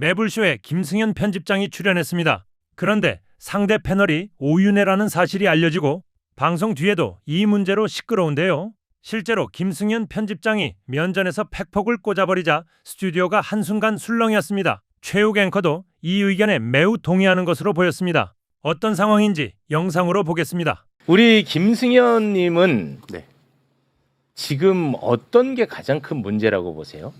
매불쇼에 김승현 편집장이 출연했습니다. 그런데 상대 패널이 오윤혜라는 사실이 알려지고 방송 뒤에도 이 문제로 시끄러운데요. 실제로 김승현 편집장이 면전에서 팩폭을 꽂아버리자 스튜디오가 한순간 술렁이었습니다. 최욱 앵커도 이 의견에 매우 동의하는 것으로 보였습니다. 어떤 상황인지 영상으로 보겠습니다. 우리 김승현님은 지금 어떤 게 가장 큰 문제라고 보세요?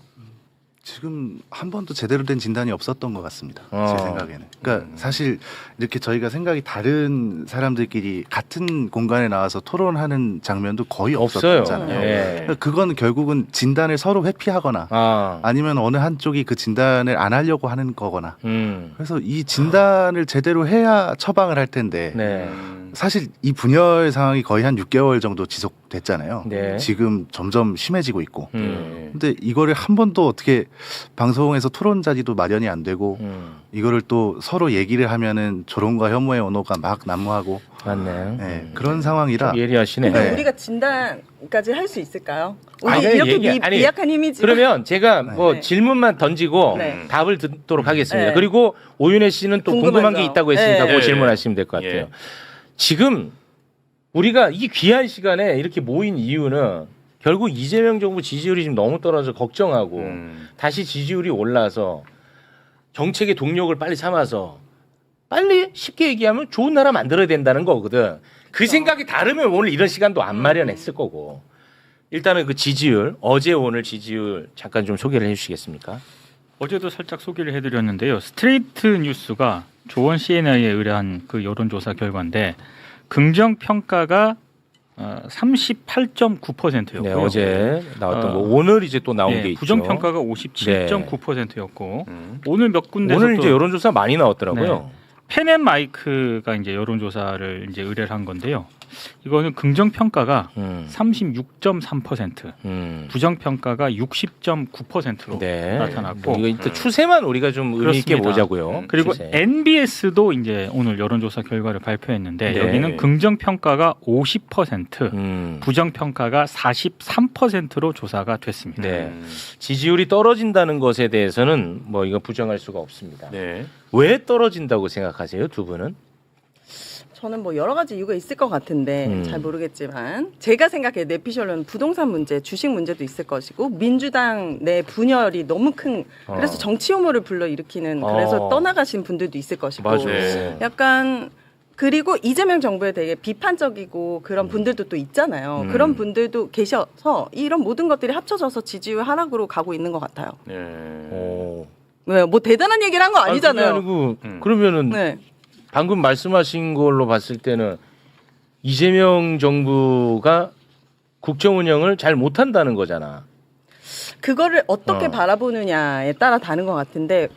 지금 한 번도 제대로 된 진단이 없었던 것 같습니다. 제 생각에는. 그러니까 사실 이렇게 저희가 생각이 다른 사람들끼리 같은 공간에 나와서 토론하는 장면도 거의 없었잖아요. 그러니까 그건 결국은 진단을 서로 회피하거나 아니면 어느 한쪽이 그 진단을 안 하려고 하는 거거나. 그래서 이 진단을 제대로 해야 처방을 할 텐데 사실 이 분열 상황이 거의 한 6개월 정도 지속됐잖아요. 지금 점점 심해지고 있고. 근데 이거를 한 번도 어떻게 방송에서 토론 자리도 마련이 안 되고 이거를 또 서로 얘기를 하면은 조롱과 혐오의 언어가 막 난무하고 맞네. 그런 상황이라 예리하시네. 근데 우리가 진단까지 할 수 있을까요? 우리 이렇게 미약한 힘이지. 그러면 제가 뭐 질문만 던지고 답을 듣도록 하겠습니다. 그리고 오윤혜 씨는 또 궁금한 게 있다고 했으니까 그 질문하시면 될 것 같아요. 지금 우리가 이 귀한 시간에 이렇게 모인 이유는 결국 이재명 정부 지지율이 지금 너무 떨어져 걱정하고 다시 지지율이 올라서 정책의 동력을 빨리 삼아서 빨리 쉽게 얘기하면 좋은 나라 만들어야 된다는 거거든. 그 생각이 다르면 오늘 이런 시간도 안 마련했을 거고. 일단은 그 지지율, 어제 오늘 지지율 잠깐 좀 소개를 해주시겠습니까? 어제도 살짝 소개를 해드렸는데요. 스트레이트 뉴스가 조원 CNI에 의뢰한 그 여론조사 결과인데 긍정 평가가 38.9%였고요. 네, 어제 나왔던 거 오늘 이제 또 나온 게 있죠. 부정 평가가 57.9%였고 오늘 몇 군데서 오늘 이제 여론조사 많이 나왔더라고요. 펜앤마이크가 이제 여론조사를 이제 의뢰를 한 건데요. 이거는 긍정 평가가 36.3%, 부정 평가가 60.9%로 나타났고 이거 일단 추세만 우리가 좀 의미 있게 보자고요. 그리고 추세. NBS도 이제 오늘 여론조사 결과를 발표했는데 여기는 긍정 평가가 50%, 부정 평가가 43%로 조사가 됐습니다. 지지율이 떨어진다는 것에 대해서는 뭐 이거 부정할 수가 없습니다. 왜 떨어진다고 생각하세요, 두 분은? 저는 뭐 여러 가지 이유가 있을 것 같은데 잘 모르겠지만 제가 생각해 내피셜로는 부동산 문제, 주식 문제도 있을 것이고 민주당 내 분열이 너무 큰 그래서 정치 혐오를 불러일으키는 그래서 떠나가신 분들도 있을 것이고 약간 그리고 이재명 정부에 되게 비판적이고 그런 분들도 또 있잖아요. 그런 분들도 계셔서 이런 모든 것들이 합쳐져서 지지율 하락으로 가고 있는 것 같아요. 왜 뭐 대단한 얘기를 한 거 아니잖아요. 아니고 그러면은 방금 말씀하신 걸로 봤을 때는 이재명 정부가 국정 운영을 잘 못한다는 거잖아. 그거를 어떻게 바라보느냐에 따라 다른 것 같은데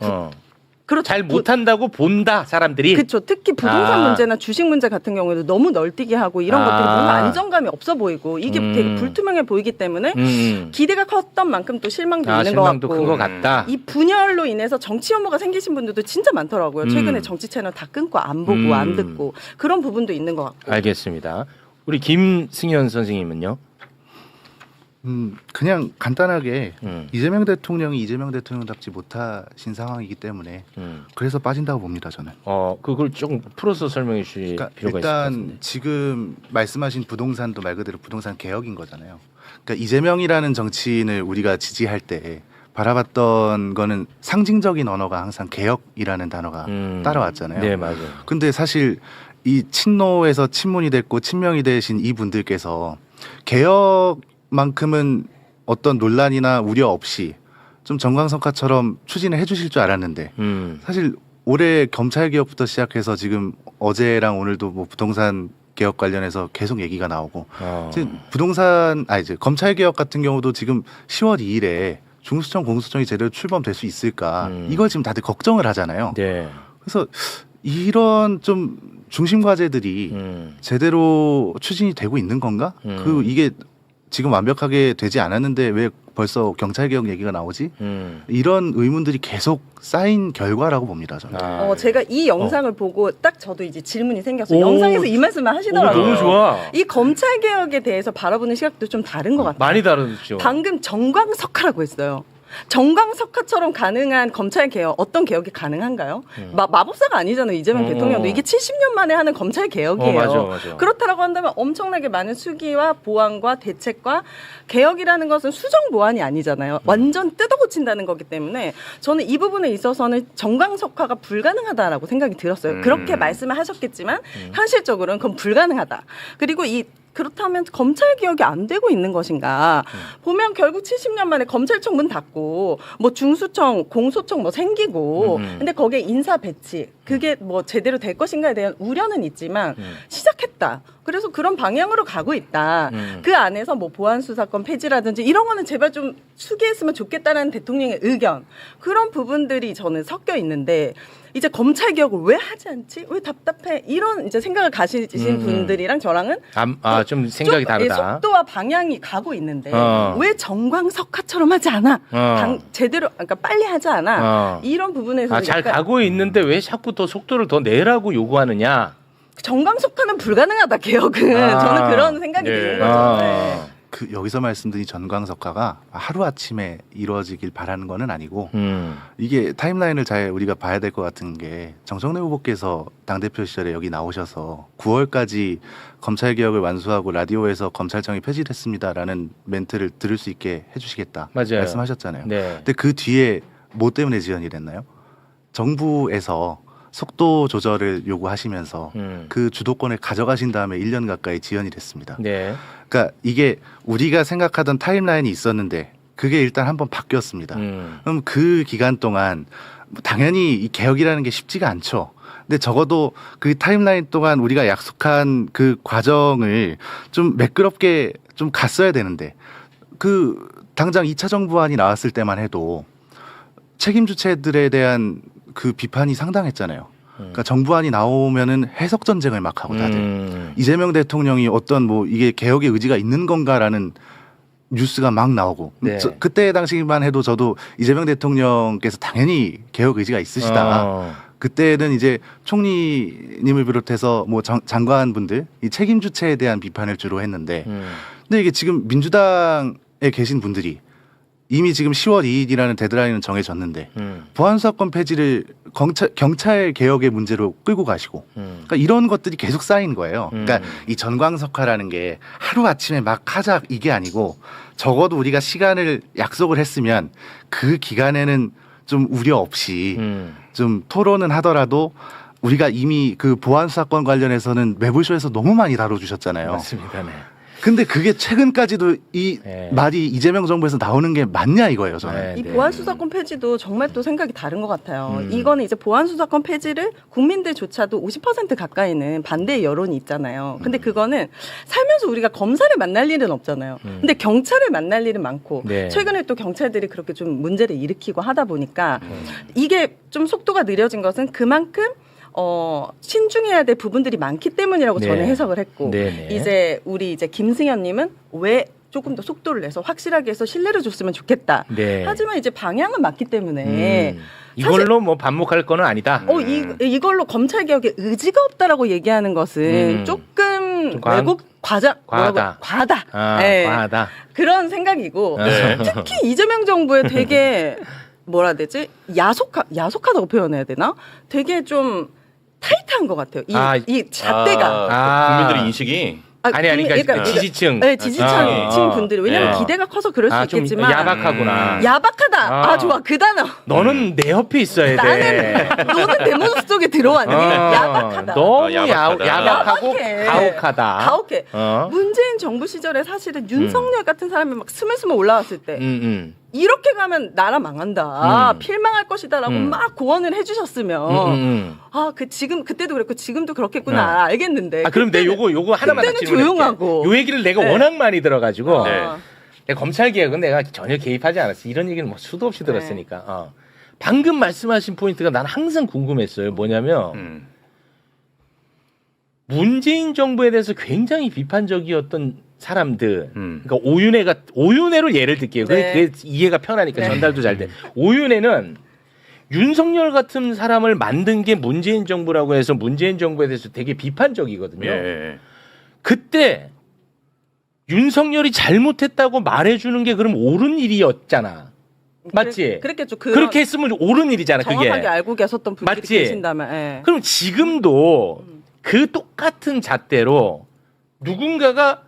그렇죠. 잘 못한다고 본다 사람들이. 그렇죠. 특히 부동산 문제나 주식 문제 같은 경우에도 너무 널뛰게 하고 이런 것들이 뭔가 안정감이 없어 보이고 이게 되게 불투명해 보이기 때문에 기대가 컸던 만큼 또 실망도 있는 것 같고 큰 것 같다. 이 분열로 인해서 정치 혐오가 생기신 분들도 진짜 많더라고요. 최근에 정치 채널 다 끊고 안 보고 안 듣고 그런 부분도 있는 것 같고. 알겠습니다. 우리 김승현 선생님은요? 그냥 간단하게 이재명 대통령이 이재명 대통령답지 못하신 상황이기 때문에 그래서 빠진다고 봅니다, 저는. 그걸 조금 풀어서 설명해 주실 필요가 있을 것 같은데. 일단 지금 말씀하신 부동산도 말 그대로 부동산 개혁인 거잖아요. 그러니까 이재명이라는 정치인을 우리가 지지할 때 바라봤던 거는 상징적인 언어가 항상 개혁이라는 단어가 따라왔잖아요. 네, 맞아요. 근데 사실 이 친노에서 친문이 됐고 친명이 되신 이 분들께서 개혁만큼은 어떤 논란이나 우려 없이 좀 정광석화처럼 추진을 해주실 줄 알았는데 사실 올해 검찰 개혁부터 시작해서 지금 어제랑 오늘도 뭐 부동산 개혁 관련해서 계속 얘기가 나오고 지금 이제 검찰 개혁 같은 경우도 지금 10월 2일에 중수청 공수처이 제대로 출범될 수 있을까 이걸 지금 다들 걱정을 하잖아요. 그래서 이런 좀 중심 과제들이 제대로 추진이 되고 있는 건가? 이게 지금 완벽하게 되지 않았는데 왜 벌써 경찰개혁 얘기가 나오지? 이런 의문들이 계속 쌓인 결과라고 봅니다, 저는. 제가 이 영상을 보고 딱 저도 이제 질문이 생겼어요. 영상에서 이 말씀을 하시더라고요. 너무 좋아. 이 검찰개혁에 대해서 바라보는 시각도 좀 다른 것 같아요. 많이 다르죠. 방금 정광석화라고 했어요. 정광석화처럼 가능한 검찰 개혁, 어떤 개혁이 가능한가요? 마법사가 아니잖아요. 이재명 대통령도. 이게 70년 만에 하는 검찰 개혁이에요. 맞아. 그렇다라고 한다면 엄청나게 많은 수기와 보완과 대책과 개혁이라는 것은 수정 보완이 아니잖아요. 완전 뜯어고친다는 거기 때문에 저는 이 부분에 있어서는 정광석화가 불가능하다라고 생각이 들었어요. 그렇게 말씀을 하셨겠지만 현실적으로는 그건 불가능하다. 그리고 그렇다면 검찰 개혁이 안 되고 있는 것인가? 보면 결국 70년 만에 검찰청 문 닫고 뭐 중수청, 공소청 뭐 생기고 근데 거기에 인사 배치 그게 뭐 제대로 될 것인가에 대한 우려는 있지만 시작했다. 그래서 그런 방향으로 가고 있다. 그 안에서 뭐 보안수사권 폐지라든지 이런 거는 제발 좀 수기했으면 좋겠다는 대통령의 의견 그런 부분들이 저는 섞여 있는데 이제 검찰 개혁을 왜 하지 않지? 왜 답답해? 이런 이제 생각을 가지신 분들이랑 저랑은 좀 생각이 다르다. 속도와 방향이 가고 있는데 왜 정광석화처럼 하지 않아? 제대로 그러니까 빨리 하지 않아? 이런 부분에서 잘 가고 있는데 왜 자꾸 더 속도를 더 내라고 요구하느냐? 정광석화는 불가능하다 개혁은 저는 그런 생각이 드는 거죠. 네. 여기서 말씀드린 전광석화가 하루아침에 이루어지길 바라는 거는 아니고 이게 타임라인을 잘 우리가 봐야 될 것 같은 게 정청래 후보께서 당대표 시절에 여기 나오셔서 9월까지 검찰개혁을 완수하고 라디오에서 검찰청이 폐지됐습니다라는 멘트를 들을 수 있게 해주시겠다 맞아요. 말씀하셨잖아요. 네. 근데 그 뒤에 뭐 때문에 지연이 됐나요? 정부에서 속도 조절을 요구하시면서 그 주도권을 가져가신 다음에 1년 가까이 지연이 됐습니다. 네. 그러니까 이게 우리가 생각하던 타임라인이 있었는데 그게 일단 한번 바뀌었습니다. 그럼 그 기간 동안 당연히 이 개혁이라는 게 쉽지가 않죠. 근데 적어도 그 타임라인 동안 우리가 약속한 그 과정을 좀 매끄럽게 좀 갔어야 되는데 당장 2차 정부안이 나왔을 때만 해도 책임 주체들에 대한 그 비판이 상당했잖아요. 그러니까 정부안이 나오면은 해석 전쟁을 막 하고 다들 이재명 대통령이 어떤 뭐 이게 개혁의 의지가 있는 건가라는 뉴스가 막 나오고 네. 그때 당시만 해도 저도 이재명 대통령께서 당연히 개혁 의지가 있으시다. 그때는 이제 총리님을 비롯해서 뭐 장관분들 이 책임 주체에 대한 비판을 주로 했는데 근데 이게 지금 민주당에 계신 분들이 이미 지금 10월 2일이라는 데드라인은 정해졌는데 보안수사권 폐지를 경찰 개혁의 문제로 끌고 가시고 그러니까 이런 것들이 계속 쌓인 거예요. 그러니까 이 전광석화라는 게 하루아침에 막 하자 이게 아니고 적어도 우리가 시간을 약속을 했으면 그 기간에는 좀 우려 없이 좀 토론은 하더라도 우리가 이미 그 보안수사권 관련해서는 매불쇼에서 너무 많이 다뤄주셨잖아요. 맞습니다. 네. 근데 그게 최근까지도 이 말이 이재명 정부에서 나오는 게 맞냐 이거예요, 저는. 이 보안수사권 폐지도 정말 또 생각이 다른 것 같아요. 이거는 이제 보안수사권 폐지를 국민들조차도 50% 가까이는 반대의 여론이 있잖아요. 근데 그거는 살면서 우리가 검사를 만날 일은 없잖아요. 근데 경찰을 만날 일은 많고 최근에 또 경찰들이 그렇게 좀 문제를 일으키고 하다 보니까 이게 좀 속도가 느려진 것은 그만큼 신중해야 될 부분들이 많기 때문이라고 저는 해석을 했고 이제 우리 김승현님은 왜 조금 더 속도를 내서 확실하게 해서 신뢰를 줬으면 좋겠다. 하지만 이제 방향은 맞기 때문에 이걸로 뭐 반목할 거는 아니다. 이걸로 검찰 개혁에 의지가 없다라고 얘기하는 것은 조금 왜곡 과하다. 과하다. 그런 생각이고 특히 이재명 정부에 되게 뭐라 해야 되지? 야속하다고 표현해야 되나? 되게 좀 타이트한 것 같아요. 이 잣대가. 국민들의 인식이 그러니까 지지층. 네, 지지층 분들이. 왜냐면 기대가 커서 그럴 수 있겠지만. 야박하구나. 야박하다. 좋아. 그 단어. 너는 내 옆에 있어야 돼. 너는 내 모습 속에 들어왔니? 야박하다. 너무 야박하고 가혹하다. 가혹해. 문재인 정부 시절에 사실은 윤석열 같은 사람이 막 스물스물 올라왔을 때 이렇게 가면 나라 망한다. 필망할 것이다라고 막 고언을 해주셨으면 그때도 그랬고 지금도 그렇겠구나 알겠는데. 그럼 내 요거 하나만 그때는 조용하고. 요 얘기를 내가 워낙 많이 들어가지고 내가 검찰 개혁은 내가 전혀 개입하지 않았어. 이런 얘기는 뭐 수도 없이 들었으니까. 방금 말씀하신 포인트가 난 항상 궁금했어요. 뭐냐면 문재인 정부에 대해서 굉장히 비판적이었던 사람들, 그러니까 오윤회로 예를 들게요. 그게 이해가 편하니까 전달도 잘 돼. 오윤회는 윤석열 같은 사람을 만든 게 문재인 정부라고 해서 문재인 정부에 대해서 되게 비판적이거든요. 그때 윤석열이 잘못했다고 말해주는 게 그럼 옳은 일이었잖아. 맞지? 그랬겠죠. 그렇게 했으면 옳은 일이잖아. 그게. 정확하게 알고 계셨던 분들이 맞지? 계신다면. 예. 그럼 지금도 그 똑같은 잣대로 누군가가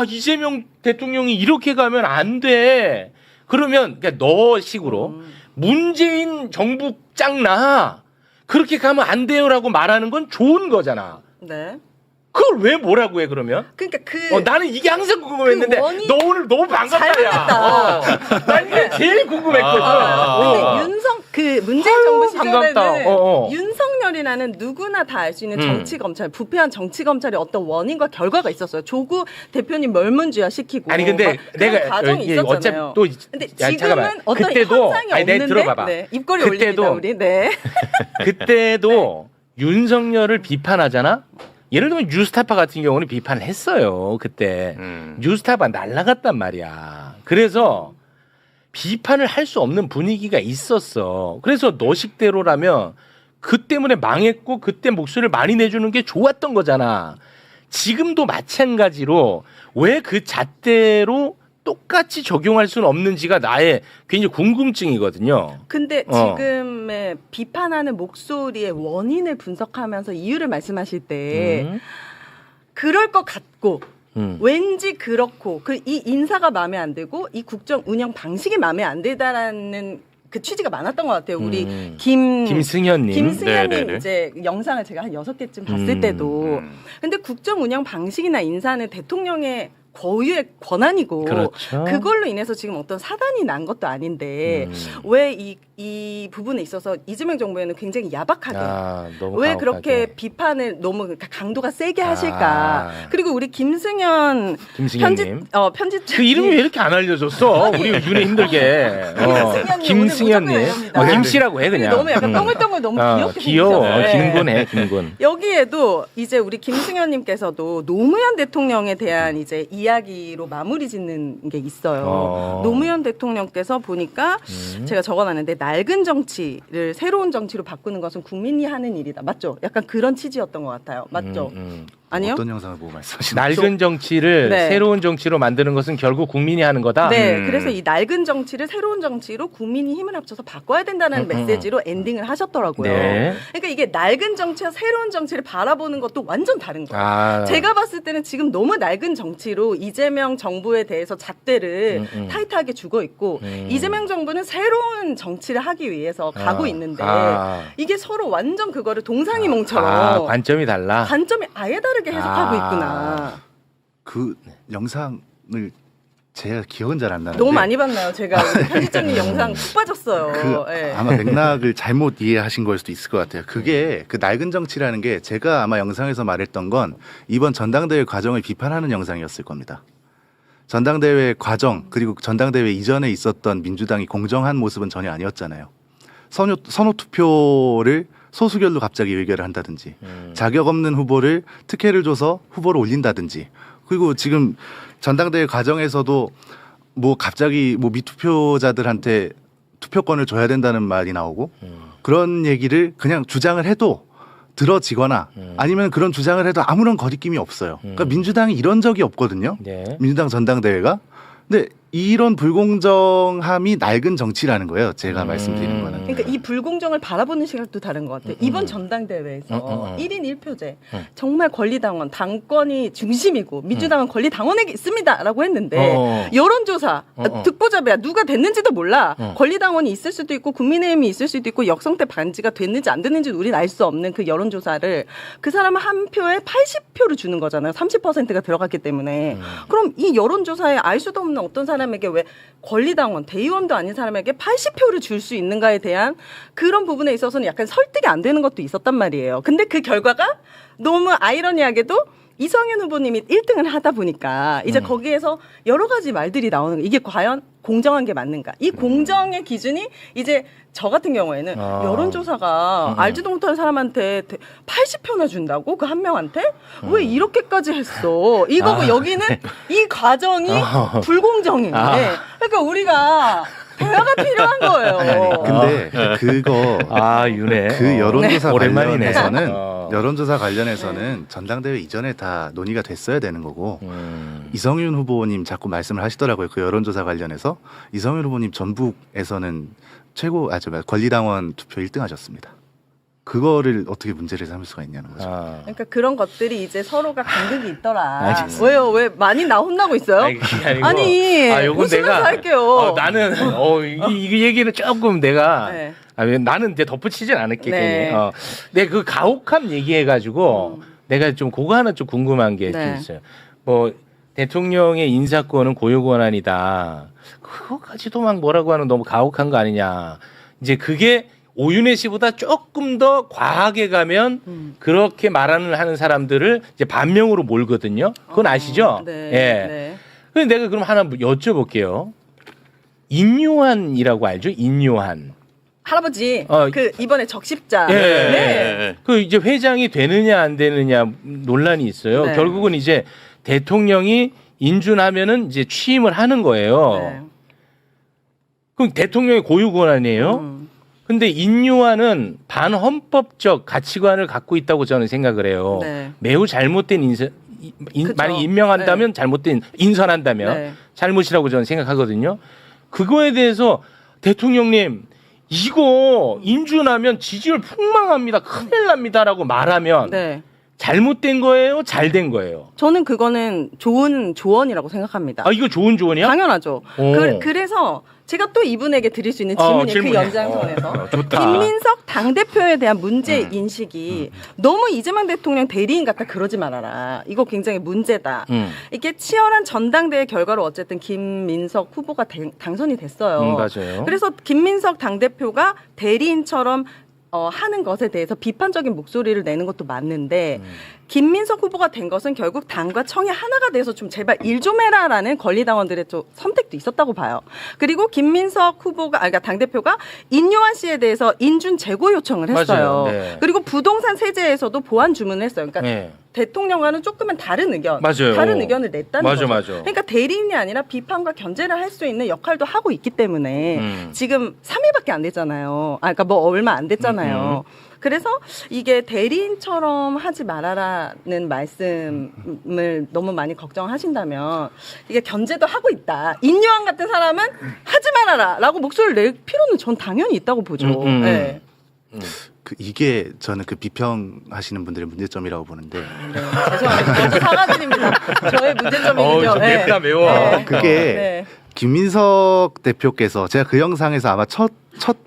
이재명 대통령이 이렇게 가면 안 돼. 그러면 그러니까 너 식으로 문재인 정부 짱나 그렇게 가면 안 돼요라고 말하는 건 좋은 거잖아. 네. 그걸 왜 뭐라고 해 그러면? 그러니까 나는 이게 항상 궁금했는데 원인- 너 오늘 너무 반갑다 잘 야. 만났다. 난 이게 제일 궁금했거든. 근데 문재인 정부 시절에는 반갑다. 윤석열이라는 누구나 다 알 수 있는 정치 검찰, 부패한 정치 검찰의 어떤 원인과 결과가 있었어요. 조국 대표님 멸문주의 시키고. 아니 근데 내가 과정이 있었잖아요. 어차피 또 근데 야, 지금은 잠깐만. 어떤 그때도 현상이 아니, 없는데. 내 들어봐봐. 네, 입꼬리 그때도 올립니다 우리. 네. 그때도 윤석열을 비판하잖아. 예를 들면 뉴스타파 같은 경우는 비판을 했어요. 그때 뉴스타파 날라갔단 말이야. 그래서 비판을 할 수 없는 분위기가 있었어. 그래서 너식대로라면 그 때문에 망했고 그때 목소리를 많이 내주는 게 좋았던 거잖아. 지금도 마찬가지로 왜 그 잣대로 똑같이 적용할 수는 없는지가 나의 굉장히 궁금증이거든요. 근데 지금의 비판하는 목소리의 원인을 분석하면서 이유를 말씀하실 때 그럴 것 같고 왠지 그렇고 이 인사가 마음에 안 들고 이 국정 운영 방식이 마음에 안 들다라는 그 취지가 많았던 것 같아요. 우리 김승현님 네네네. 이제 영상을 제가 한 6개쯤 봤을 때도 근데 국정 운영 방식이나 인사는 대통령의 고유의 권한이고 그렇죠. 그걸로 인해서 지금 어떤 사단이 난 것도 아닌데 왜 이 부분에 있어서 이재명 정부에는 굉장히 야박하게 너무 왜 가혹하게. 그렇게 비판을 너무 강도가 세게 하실까? 그리고 우리 김승현 김승현님. 편집장 그 이름이 왜 이렇게 안 알려줬어? 우리 윤회 힘들게. 김승현님. 김씨라고 해 그냥. 너무 약간 동글동글 너무 귀엽게 귀여워. 생기셨어요. 김군해 김군. 여기에도 이제 우리 김승현님께서도 노무현 대통령에 대한 이제 이야기로 마무리 짓는 게 있어요. 노무현 대통령께서 보니까 제가 적어놨는데 낡은 정치를 새로운 정치로 바꾸는 것은 국민이 하는 일이다. 맞죠? 약간 그런 취지였던 것 같아요. 맞죠? 아니요? 어떤 영상을 보고 말씀하시나요? 낡은 정치를 네. 새로운 정치로 만드는 것은 결국 국민이 하는 거다. 네, 그래서 이 낡은 정치를 새로운 정치로 국민이 힘을 합쳐서 바꿔야 된다는 메시지로 엔딩을 하셨더라고요. 네. 그러니까 이게 낡은 정치와 새로운 정치를 바라보는 것도 완전 다른 거예요. 제가 봤을 때는 지금 너무 낡은 정치로 이재명 정부에 대해서 잣대를 타이트하게 주고 있고 이재명 정부는 새로운 정치를 하기 위해서 가고 있는데 이게 서로 완전 그거를 동상이몽처럼 관점이 달라. 관점이 아예 다르게 해석하고 있구나. 그 영상을 제가 기억은 잘 안 나는데 너무 많이 봤나요? 제가 우리 편집장님 영상 푹 빠졌어요. 네. 아마 맥락을 잘못 이해하신 걸 수도 있을 것 같아요. 그게 그 낡은 정치라는 게 제가 아마 영상에서 말했던 건 이번 전당대회 과정을 비판하는 영상이었을 겁니다. 전당대회 과정 그리고 전당대회 이전에 있었던 민주당이 공정한 모습은 전혀 아니었잖아요. 선호 투표를 소수결로 갑자기 의결을 한다든지 자격 없는 후보를 특혜를 줘서 후보를 올린다든지 그리고 지금 전당대회 과정에서도 뭐 갑자기 뭐 미투표자들한테 투표권을 줘야 된다는 말이 나오고 그런 얘기를 그냥 주장을 해도 들어지거나 아니면 그런 주장을 해도 아무런 거리낌이 없어요. 그러니까 민주당이 이런 적이 없거든요. 네. 민주당 전당대회가. 근데 이런 불공정함이 낡은 정치라는 거예요. 제가 말씀드리는 거는. 그러니까 이 불공정을 바라보는 시각도 다른 것 같아요. 이번 전당대회에서 1인 1표제 정말 권리당원, 당권이 중심이고 민주당은 권리당원에게 있습니다라고 했는데 여론조사 듣보잡이야 누가 됐는지도 몰라. 권리당원이 있을 수도 있고 국민의힘이 있을 수도 있고 역성태 반지가 됐는지 안 됐는지도 우리는 알 수 없는 그 여론조사를 그 사람은 한 표에 80표를 주는 거잖아요. 30%가 들어갔기 때문에. 그럼 이 여론조사에 알 수도 없는 어떤 사람에게 왜 권리당원, 대의원도 아닌 사람에게 80표를 줄 수 있는가에 대한 그런 부분에 있어서는 약간 설득이 안 되는 것도 있었단 말이에요. 근데 그 결과가 너무 아이러니하게도 이성윤 후보님이 1등을 하다 보니까 이제 거기에서 여러 가지 말들이 나오는 거예요. 이게 과연 공정한 게 맞는가? 이 공정의 기준이 이제 저 같은 경우에는 여론조사가 알지도 못하는 사람한테 80표나 준다고? 그 한 명한테? 왜 이렇게까지 했어? 이거고 여기는 이 과정이 불공정해. 그러니까 우리가 대화가 필요한 거예요. 근데 그거 윤회. 그 여론조사 오랜만이네. 관련해서는 여론조사 관련해서는 전당대회 이전에 다 논의가 됐어야 되는 거고 이성윤 후보님 자꾸 말씀을 하시더라고요. 그 여론조사 관련해서 이성윤 후보님 전북에서는 권리당원 투표 1등 하셨습니다. 그거를 어떻게 문제를 삼을 수가 있냐는 거죠. 그러니까 그런 것들이 이제 서로가 간극이 있더라. 알겠습니다. 왜요? 왜 많이 나 혼나고 있어요? 아니, 요건 웃으면서 할게요. 나는 이 얘기는 조금 내가 네. 나는 이제 덧붙이진 않을게. 네. 괜히. 내가 그 가혹함 얘기해가지고 내가 좀 그거 하나 좀 궁금한 게 네. 있어요. 뭐 대통령의 인사권은 고유권한이다. 그거까지도 막 뭐라고 하는 너무 가혹한 거 아니냐. 이제 그게 오윤혜 씨보다 조금 더 과하게 가면 그렇게 말하는 하는 사람들을 이제 반명으로 몰거든요. 그건 아시죠? 네. 예. 네. 근데 내가 그럼 하나 여쭤볼게요. 인요한이라고 알죠? 인요한. 할아버지, 이번에 적십자. 예. 네. 그 이제 회장이 되느냐 안 되느냐 논란이 있어요. 네. 결국은 이제 대통령이 인준하면은 이제 취임을 하는 거예요. 네. 그럼 대통령의 고유 권한이에요. 근데 인요한은 반헌법적 가치관을 갖고 있다고 저는 생각을 해요. 네. 매우 잘못된 그쵸. 만약 임명한다면 잘못된 인선한다면 네. 잘못이라고 저는 생각하거든요. 그거에 대해서 대통령님 이거 인준하면 지지율 폭망합니다. 큰일 납니다라고 말하면 네. 잘못된 거예요? 잘된 거예요? 저는 그거는 좋은 조언이라고 생각합니다. 이거 좋은 조언이야? 당연하죠. 오. 그래서 제가 또 이분에게 드릴 수 있는 질문이 그 질문해. 연장선에서 좋다. 김민석 당대표에 대한 문제 인식이 너무 이재명 대통령 대리인 같다 그러지 말아라. 이거 굉장히 문제다. 이게 치열한 전당대회 결과로 어쨌든 김민석 후보가 당선이 됐어요. 맞아요. 그래서 김민석 당대표가 대리인처럼 하는 것에 대해서 비판적인 목소리를 내는 것도 맞는데 김민석 후보가 된 것은 결국 당과 청이 하나가 돼서 좀 제발 일 좀 해라라는 권리당원들의 좀 선택도 있었다고 봐요. 그리고 김민석 후보가 그러니까 당대표가 인요한 씨에 대해서 인준 재고 요청을 했어요. 맞아요. 네. 그리고 부동산 세제에서도 보완 주문을 했어요. 그러니까 네. 대통령과는 조금은 다른 의견, 맞아요. 다른 의견을 냈다는 맞아, 거죠. 맞아. 그러니까 대리인이 아니라 비판과 견제를 할 수 있는 역할도 하고 있기 때문에 지금 3일밖에 안 됐잖아요. 그러니까 뭐 얼마 안 됐잖아요. 그래서 이게 대리인처럼 하지 말아라는 말씀을 너무 많이 걱정하신다면 이게 견제도 하고 있다. 인요한 같은 사람은 하지 말아라라고 목소리를 낼 필요는 전 당연히 있다고 보죠. 네. 이게 저는 그 비평하시는 분들의 문제점이라고 보는데 네, 죄송합니다. 먼저 사과드립니다. 저의 문제점이군요. 좀 맵다 매워. 그게 김민석 대표께서 제가 그 영상에서 아마 첫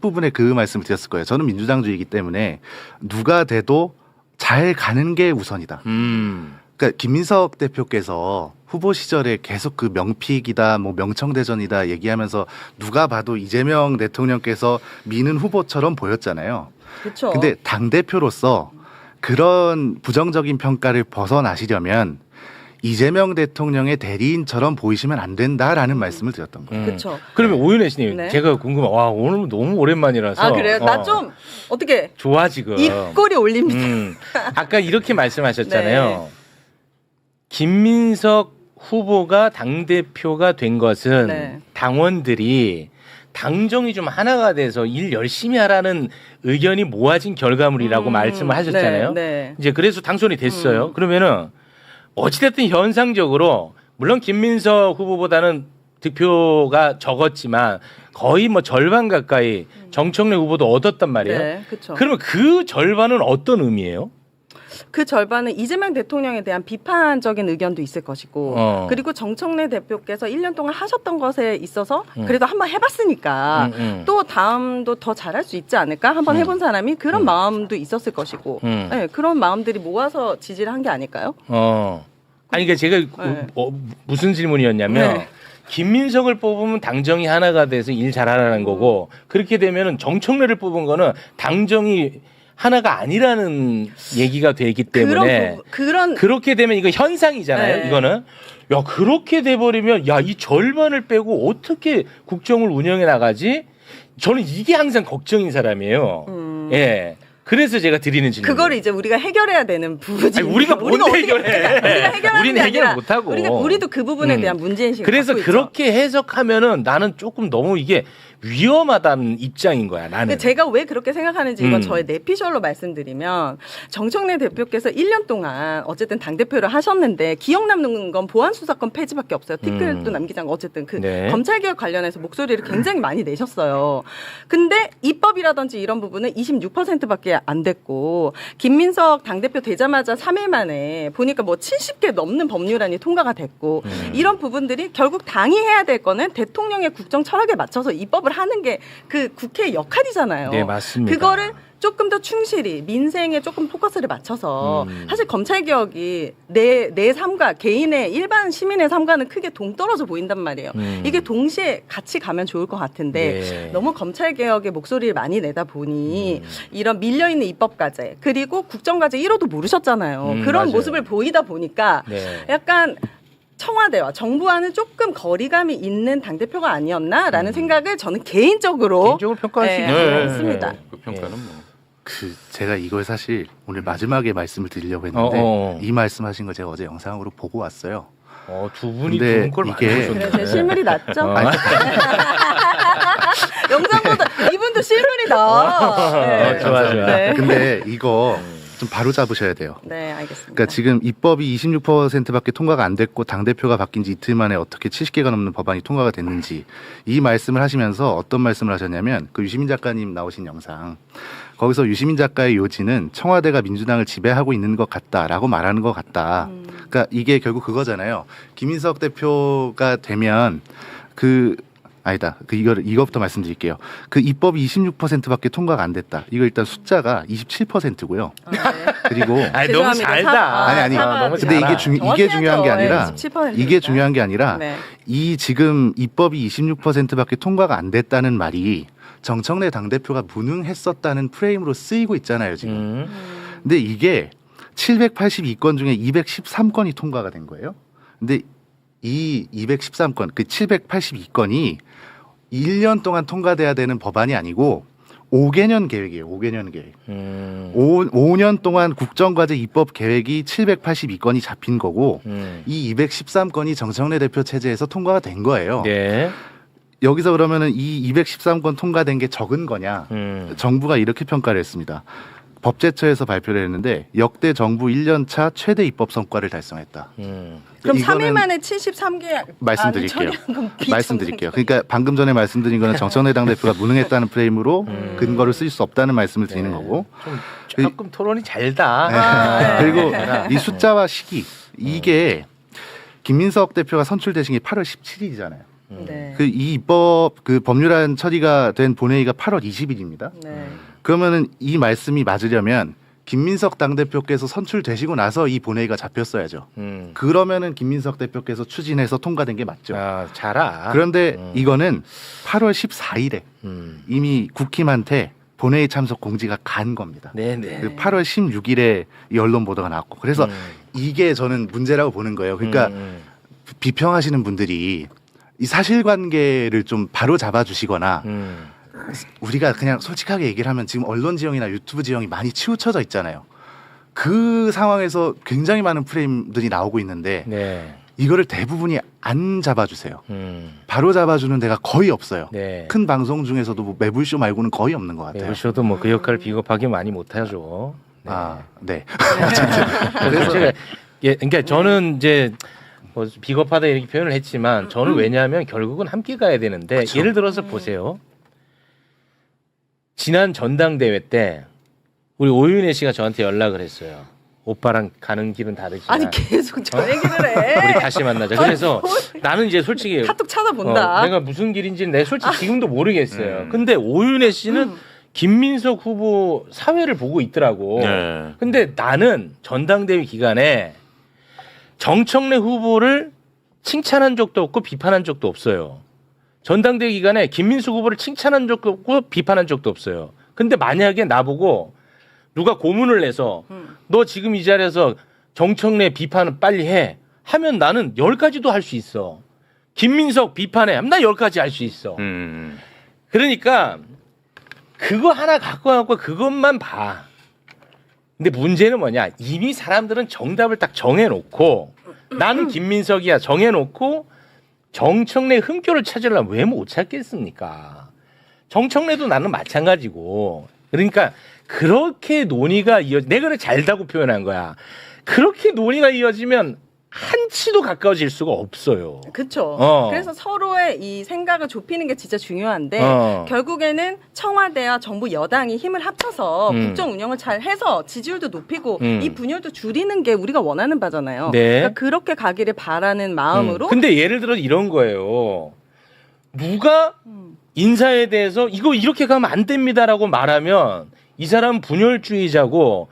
부분에 그 말씀을 드렸을 거예요. 저는 민주당주의이기 때문에 누가 돼도 잘 가는 게 우선이다. 그러니까 김민석 대표께서 후보 시절에 계속 그 명픽이다, 뭐 명청대전이다 얘기하면서 누가 봐도 이재명 대통령께서 미는 후보처럼 보였잖아요. 그렇죠. 근데 당대표로서 그런 부정적인 평가를 벗어나시려면 이재명 대통령의 대리인처럼 보이시면 안 된다라는 말씀을 드렸던 거예요. 그렇죠. 그러면 오윤혜 씨님, 네. 제가 궁금한, 와 오늘 너무 오랜만이라서. 아 그래요? 나 좀 어떻게 좋아 지금. 입꼬리 올립니다. 아까 이렇게 말씀하셨잖아요. 네. 김민석 후보가 당 대표가 된 것은 네. 당원들이 당정이 좀 하나가 돼서 일 열심히 하라는 의견이 모아진 결과물이라고 말씀을 하셨잖아요. 네, 네. 이제 그래서 당선이 됐어요. 그러면은 어찌됐든 현상적으로 물론 김민석 후보보다는 득표가 적었지만 거의 뭐 절반 가까이 정청래 후보도 얻었단 말이에요. 네, 그렇죠. 그러면 그 절반은 어떤 의미예요? 그 절반은 이재명 대통령에 대한 비판적인 의견도 있을 것이고 그리고 정청래 대표께서 1년 동안 하셨던 것에 있어서 그래도 한번 해봤으니까 또 다음도 더 잘할 수 있지 않을까 한번 해본 사람이 그런 마음도 있었을 것이고 네, 그런 마음들이 모아서 지지를 한 게 아닐까요? 아니 그러니까 제가 네. 무슨 질문이었냐면 네. 김민석을 뽑으면 당정이 하나가 돼서 일 잘하라는 거고 그렇게 되면은 정청래를 뽑은 거는 당정이 하나가 아니라는 얘기가 되기 때문에 그렇게 되면 이거 현상이잖아요. 네. 이거는 야 그렇게 돼버리면 야 이 절반을 빼고 어떻게 국정을 운영해 나가지? 저는 이게 항상 걱정인 사람이에요. 예. 그래서 제가 드리는 질문. 그거를 이제 우리가 해결해야 되는 부분이. 우리가 뭔데 해결해? 우리는 해결을 못 하고. 우리도 그 부분에 대한 문제인식을 그래서 갖고 그렇게 해석하면은 나는 조금 너무 이게 위험하다는 입장인 거야 나는. 제가 왜 그렇게 생각하는지 이건 저의 내피셜로 말씀드리면 정청래 대표께서 1년 동안 어쨌든 당대표를 하셨는데 기억 남는 건 보안수사권 폐지밖에 없어요. 댓글도 남기지 않고 어쨌든 그 네. 검찰개혁 관련해서 목소리를 굉장히 많이 내셨어요. 근데 입법이라든지 이런 부분은 26%밖에 안 됐고 김민석 당대표 되자마자 3일 만에 보니까 뭐 70개 넘는 법률안이 통과가 됐고 이런 부분들이 결국 당이 해야 될 거는 대통령의 국정 철학에 맞춰서 입법을 하는 게 그 국회의 역할이잖아요. 네, 맞습니다. 그거를 조금 더 충실히 민생에 조금 포커스를 맞춰서 사실 검찰개혁이 내 삶과 개인의 일반 시민의 삶과는 크게 동떨어져 보인단 말이에요. 이게 동시에 같이 가면 좋을 것 같은데 네. 너무 검찰개혁의 목소리를 많이 내다 보니 이런 밀려있는 입법과제 그리고 국정과제 1호도 모르셨잖아요. 그런 맞아요. 모습을 보이다 보니까 네. 약간 청와대와 정부와는 조금 거리감이 있는 당대표가 아니었나라는 생각을 저는 개인적으로 평가할 수 네, 있죠. 있습니다. 그 평가는 뭐. 제가 이걸 사실 오늘 마지막에 말씀을 드리려고 했는데 이 말씀하신 거 제가 어제 영상으로 보고 왔어요. 두 분이 근데 좋은 걸 많이 이게- 보셨네. 그래, 제 실물이 낫죠? 영상보다 이분도 실물이 나. 네. 좋아. 네. 근데 이거 좀 바로 잡으셔야 돼요. 네, 알겠습니다. 그러니까 지금 입법이 26%밖에 통과가 안 됐고 당대표가 바뀐 지 이틀 만에 어떻게 70개가 넘는 법안이 통과가 됐는지 이 말씀을 하시면서 어떤 말씀을 하셨냐면 그 유시민 작가님 나오신 영상 거기서 유시민 작가의 요지는 청와대가 민주당을 지배하고 있는 것 같다라고 말하는 것 같다. 그러니까 이게 결국 그거잖아요. 김인석 대표가 되면 이거부터 말씀드릴게요. 그 입법이 26%밖에 통과가 안 됐다. 이거 일단 숫자가 27%고요. 네. 그리고 너무 잘다. 아니. 너무 근데 잘하. 이게 중요한 게 아니라 17%. 이게 중요한 게 아니라 네. 이 지금 입법이 26%밖에 통과가 안 됐다는 말이 정청래 당대표가 무능했었다는 프레임으로 쓰이고 있잖아요, 지금. 근데 이게 782건 중에 213건이 통과가 된 거예요. 근데 이 213건, 그 782건이 1년 동안 통과돼야 되는 법안이 아니고 5개년 계획이에요. 5개년 계획. 5년 동안 국정과제 입법 계획이 782건이 잡힌 거고 이 213건이 정청래 대표 체제에서 통과가 된 거예요. 네. 여기서 그러면은 이 213건 통과된 게 적은 거냐? 정부가 이렇게 평가를 했습니다. 법제처에서 발표를 했는데 역대 정부 1년차 최대 입법 성과를 달성했다. 그럼 이거는 3일 만에 73개 말씀드릴게요. 말씀드릴게요. 그러니까 방금 전에 말씀드린 거는 정청래 당대표가 무능했다는 프레임으로 근거를 쓸 수 없다는 말씀을 드리는 거고. 조금 토론이 잘다. 네. 그리고 이 숫자와 시기 이게 김민석 대표가 선출되신 게 8월 17일이잖아요. 네. 그 이 입법 그 법률안 처리가 된 본회의가 8월 20일입니다. 네. 그러면은 이 말씀이 맞으려면 김민석 당대표께서 선출되시고 나서 이 본회의가 잡혔어야죠. 그러면은 김민석 대표께서 추진해서 통과된 게 맞죠. 잘하. 그런데 이거는 8월 14일에 이미 국힘한테 본회의 참석 공지가 간 겁니다. 네네. 그 8월 16일에 이 언론 보도가 나왔고 그래서 이게 저는 문제라고 보는 거예요. 그러니까 비평하시는 분들이 이 사실관계를 좀 바로 잡아주시거나 우리가 그냥 솔직하게 얘기를 하면 지금 언론 지형이나 유튜브 지형이 많이 치우쳐져 있잖아요. 그 상황에서 굉장히 많은 프레임들이 나오고 있는데 네. 이거를 대부분이 안 잡아주세요. 바로 잡아주는 데가 거의 없어요. 네. 큰 방송 중에서도 뭐 매불쇼 말고는 거의 없는 것 같아요. 매불쇼도 뭐 그 역할을 비겁하게 많이 못하죠. 네. 네. 그래서 제가 그러니까 저는 이제 뭐 비겁하다 이렇게 표현을 했지만 저는 왜냐하면 결국은 함께 가야 되는데 그쵸. 예를 들어서 보세요. 지난 전당대회 때 우리 오윤혜 씨가 저한테 연락을 했어요. 오빠랑 가는 길은 다르지만 아니 계속 저 얘기를 해. 우리 다시 만나자. 그래서 나는 이제 솔직히 카톡 찾아본다. 내가 무슨 길인지는 내가 솔직히 지금도 모르겠어요. 근데 오윤혜 씨는 김민석 후보 사회를 보고 있더라고. 네. 근데 나는 전당대회 기간에 정청래 후보를 칭찬한 적도 없고 비판한 적도 없어요. 전당대회 기간에 김민수 후보를 칭찬한 적도 없고 비판한 적도 없어요. 근데 만약에 나보고 누가 고문을 내서 너 지금 이 자리에서 정청래 비판은 빨리 해 하면 나는 10가지도 할 수 있어. 김민석 비판해 하면 나 10가지 할 수 있어. 그러니까 그거 하나 갖고 와갖고 그것만 봐. 근데 문제는 뭐냐? 이미 사람들은 정답을 딱 정해놓고 나는 김민석이야 정해놓고 정청래 흠결을 찾으려면 왜 못 찾겠습니까? 정청래도 나는 마찬가지고. 그러니까 그렇게 논의가 내가 잘다고 표현한 거야. 그렇게 논의가 이어지면 한치도 가까워질 수가 없어요. 그렇죠. 그래서 서로의 이 생각을 좁히는 게 진짜 중요한데 결국에는 청와대와 정부 여당이 힘을 합쳐서 국정 운영을 잘 해서 지지율도 높이고 이 분열도 줄이는 게 우리가 원하는 바잖아요. 네. 그러니까 그렇게 가기를 바라는 마음으로. 근데 예를 들어 이런 거예요. 누가 인사에 대해서 이거 이렇게 가면 안 됩니다라고 말하면 이 사람은 분열주의자고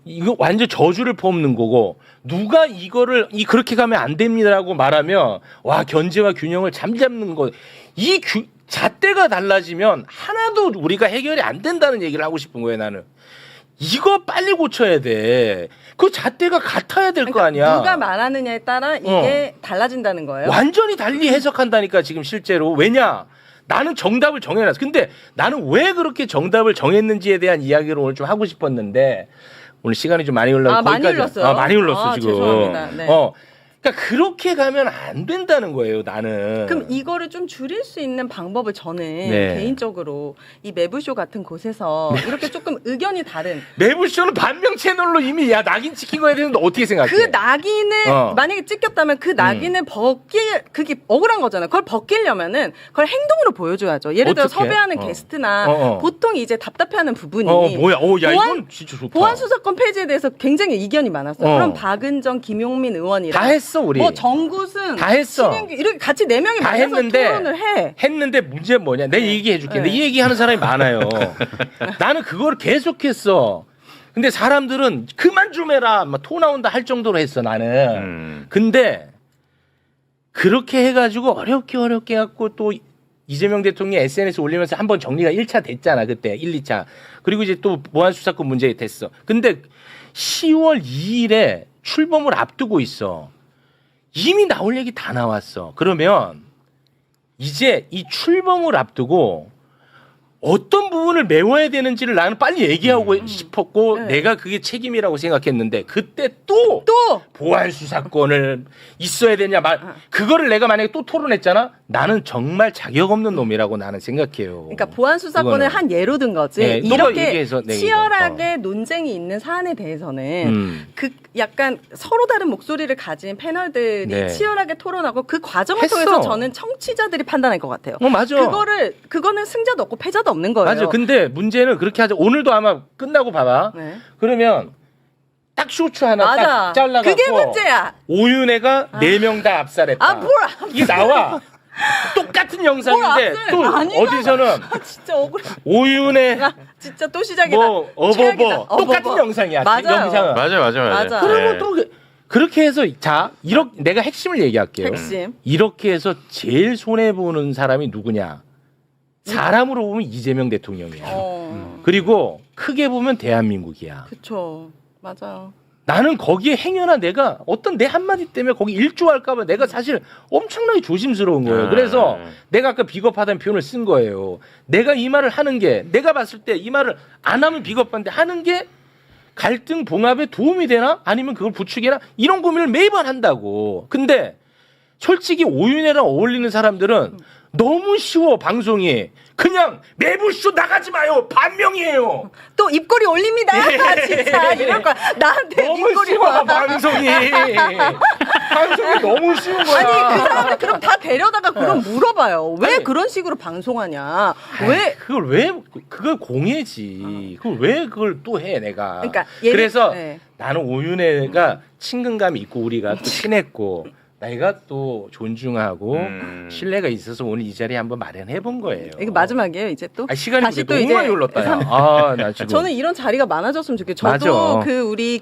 이거 완전 저주를 퍼붓는 거고 누가 이거를 그렇게 가면 안 됩니다라고 말하면 와 견제와 균형을 잠잡는 거 이 잣대가 달라지면 하나도 우리가 해결이 안 된다는 얘기를 하고 싶은 거예요. 나는 이거 빨리 고쳐야 돼. 그 잣대가 같아야 될 거 아니야. 누가 말하느냐에 따라 이게 달라진다는 거예요. 완전히 달리 해석한다니까 지금 실제로. 왜냐? 나는 정답을 정해놨어. 근데 나는 왜 그렇게 정답을 정했는지에 대한 이야기를 오늘 좀 하고 싶었는데 오늘 시간이 좀 많이 흘러서 많이 흘렀어요. 많이 흘렀어 지금. 죄송합니다. 네. 그러니까 그렇게 가면 안 된다는 거예요. 나는. 그럼 이거를 좀 줄일 수 있는 방법을 저는 네. 개인적으로 이 매부쇼 같은 곳에서 이렇게 조금 의견이 다른 매부쇼는 반명 채널로 이미 야 낙인 찍힌 거에 대해서 어떻게 생각해? 그 낙인을 만약에 찍혔다면 그 낙인을 그게 억울한 거잖아요. 그걸 벗기려면은 그걸 행동으로 보여줘야죠. 예를 들어 어떻게? 섭외하는 게스트나 보통 이제 답답해하는 부분이 뭐야? 야 이건 진짜 좋다. 보안 수사권 폐지에 대해서 굉장히 이견이 많았어요. 그럼 박은정, 김용민 의원이랑 다 했어 우리. 뭐 정구승 다 했어. 신인규 이렇게 같이 4명이 다 만나서 했는데 토론을 해. 했는데 문제는 뭐냐? 내가 얘기해줄게. 근데 이 얘기하는 사람이 많아요. 나는 그걸 계속했어. 근데 사람들은 그만 좀 해라. 막 토 나온다 할 정도로 했어 나는. 근데 그렇게 해가지고 어렵게 해갖고 또 이재명 대통령이 SNS 올리면서 한번 정리가 1차 됐잖아 그때 1, 2차. 그리고 이제 또 보안수사권 문제 됐어. 근데 10월 2일에 출범을 앞두고 있어. 이미 나올 얘기 다 나왔어. 그러면 이제 이 출범을 앞두고 어떤 부분을 메워야 되는지를 나는 빨리 얘기하고 싶었고 내가 그게 책임이라고 생각했는데 그때 또 보안 수사권을 있어야 되냐 그거를 내가 만약에 또 토론했잖아. 나는 정말 자격 없는 놈이라고 나는 생각해요. 그러니까 보안 수사권을 한 예로 든 거지. 네, 이렇게 치열하게 논쟁이 있는 사안에 대해서는 그 약간 서로 다른 목소리를 가진 패널들이 치열하게 토론하고 그 과정을 통해서 저는 청취자들이 판단할 것 같아요. 맞아. 그거는 승자도 없고 패자도 없는 거예요. 맞아. 근데 문제는 그렇게 하자. 오늘도 아마 끝나고 봐봐. 그러면 딱 쇼츠 하나 딱 잘라갖고 그게 문제야. 오윤혜가 4명 다 압살했다. 이게 나와. 똑같은 영상인데 또 어디서는 진짜 억울해. 오윤혜 진짜 또 시작이다. 뭐 똑같은 영상이야. 맞아요. 영상은. 맞아요. 그러면 또 그렇게 해서 이렇게 내가 핵심을 얘기할게요. 핵심. 이렇게 해서 제일 손해 보는 사람이 누구냐? 사람으로 보면 이재명 대통령이야. 그리고 크게 보면 대한민국이야. 그렇죠. 맞아요. 나는 거기에 행여나 내가 어떤 내 한마디 때문에 거기 일조할까봐 내가 사실 엄청나게 조심스러운 거예요. 그래서 내가 아까 비겁하다는 표현을 쓴 거예요. 내가 이 말을 하는 게 내가 봤을 때 이 말을 안 하면 비겁한데 하는 게 갈등 봉합에 도움이 되나? 아니면 그걸 부추기나? 이런 고민을 매번 한다고. 근데 솔직히 오윤혜랑 어울리는 사람들은 너무 쉬워 방송이. 그냥 매부쇼 나가지 마요. 반명이에요. 또 입꼬리 올립니다. 진짜 이럴 거야. 나한테 너무 입꼬리 쉬워 올라. 방송이. 방송이 너무 쉬운 거야. 아니 그 사람들 그럼 다 데려다가 그럼 물어봐요. 왜 그런 식으로 방송하냐? 왜 그걸 공예지. 그걸 또 해 내가. 그러니까 그래서 나는 오윤혜가 친근감이 있고 우리가 또 친했고 내가 또 존중하고 신뢰가 있어서 오늘 이 자리에 한번 마련해 본 거예요. 이게 마지막이에요, 이제 또. 시간이 다시 또 너무 이제 많이 흘렀다. 나 지금. 저는 이런 자리가 많아졌으면 좋겠어요. 저도 맞아. 그 우리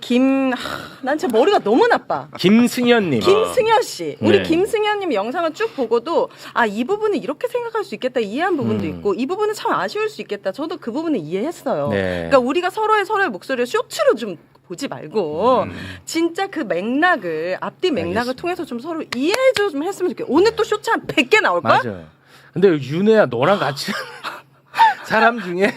난 제 머리가 너무 나빠. 김승현님. 김승현 씨. 우리 네. 김승현님 영상을 쭉 보고도 이 부분은 이렇게 생각할 수 있겠다 이해한 부분도 있고 이 부분은 참 아쉬울 수 있겠다. 저도 그 부분을 이해했어요. 그러니까 우리가 서로의 목소리를 쇼츠로 좀 보지 말고 진짜 그 맥락을 앞뒤 맥락을 알겠습니다. 통해서 좀 서로 이해해줘 좀 했으면 좋겠어요. 오늘 또 쇼츠 한 100개 나올걸? 맞아. 근데 윤혜야 너랑 같이 사람 중에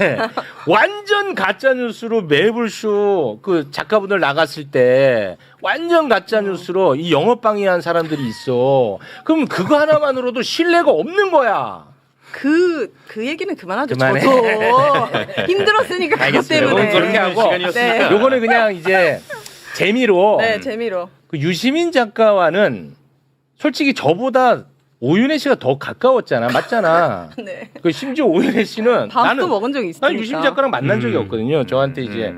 완전 가짜 뉴스로 매불쇼 그 작가분들 나갔을 때 완전 가짜 뉴스로 이 영업 방해한 사람들이 있어. 그럼 그거 하나만으로도 신뢰가 없는 거야. 그 얘기는 그만하죠. 그만해. 저도 힘들었으니까 그것 알겠습니다. 때문에. 요건 그렇게 하고 네. 요거는 그냥 이제 재미로 네, 재미로. 그 유시민 작가와는 솔직히 저보다 오윤혜 씨가 더 가까웠잖아. 맞잖아. 네. 그 심지어 오윤혜 씨는 밥도 먹은 적이 있으니까. 난 유시민 작가랑 만난 적이 없거든요. 저한테 이제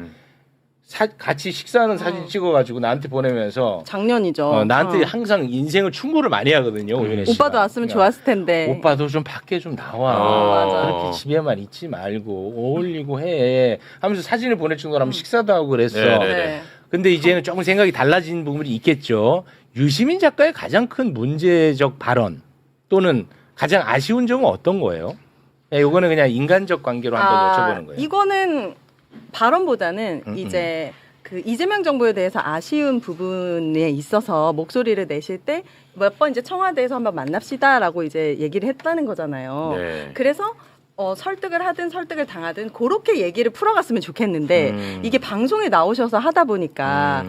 같이 식사하는 사진 찍어가지고 나한테 보내면서 작년이죠. 나한테 항상 인생을 충고를 많이 하거든요. 오윤혜 씨가. 오빠도 왔으면 좋았을 텐데. 오빠도 좀 밖에 좀 나와. 맞아. 그렇게 집에만 있지 말고 어울리고 해. 하면서 사진을 보내준 거라면 식사도 하고 그랬어. 네. 근데 이제는 조금 생각이 달라진 부분이 있겠죠. 유시민 작가의 가장 큰 문제적 발언 또는 가장 아쉬운 점은 어떤 거예요? 네, 요거는 그냥 인간적 관계로 한번 여쭤보는 거예요. 이거는 발언보다는 이제 그 이재명 정부에 대해서 아쉬운 부분에 있어서 목소리를 내실 때 몇 번 이제 청와대에서 한번 만납시다라고 이제 얘기를 했다는 거잖아요. 네. 그래서 설득을 하든 설득을 당하든 그렇게 얘기를 풀어갔으면 좋겠는데 이게 방송에 나오셔서 하다 보니까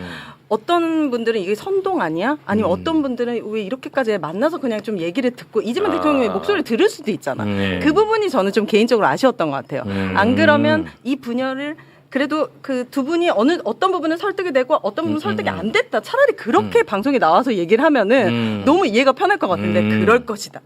어떤 분들은 이게 선동 아니야? 아니면 어떤 분들은 왜 이렇게까지 만나서 그냥 좀 얘기를 듣고 이재명 대통령의 목소리를 들을 수도 있잖아. 그 부분이 저는 좀 개인적으로 아쉬웠던 것 같아요. 안 그러면 이 분야를 그래도 그 두 분이 어떤 부분은 설득이 되고 어떤 부분은 설득이 안 됐다. 차라리 그렇게 방송에 나와서 얘기를 하면은 너무 이해가 편할 것 같은데 그럴 것이다.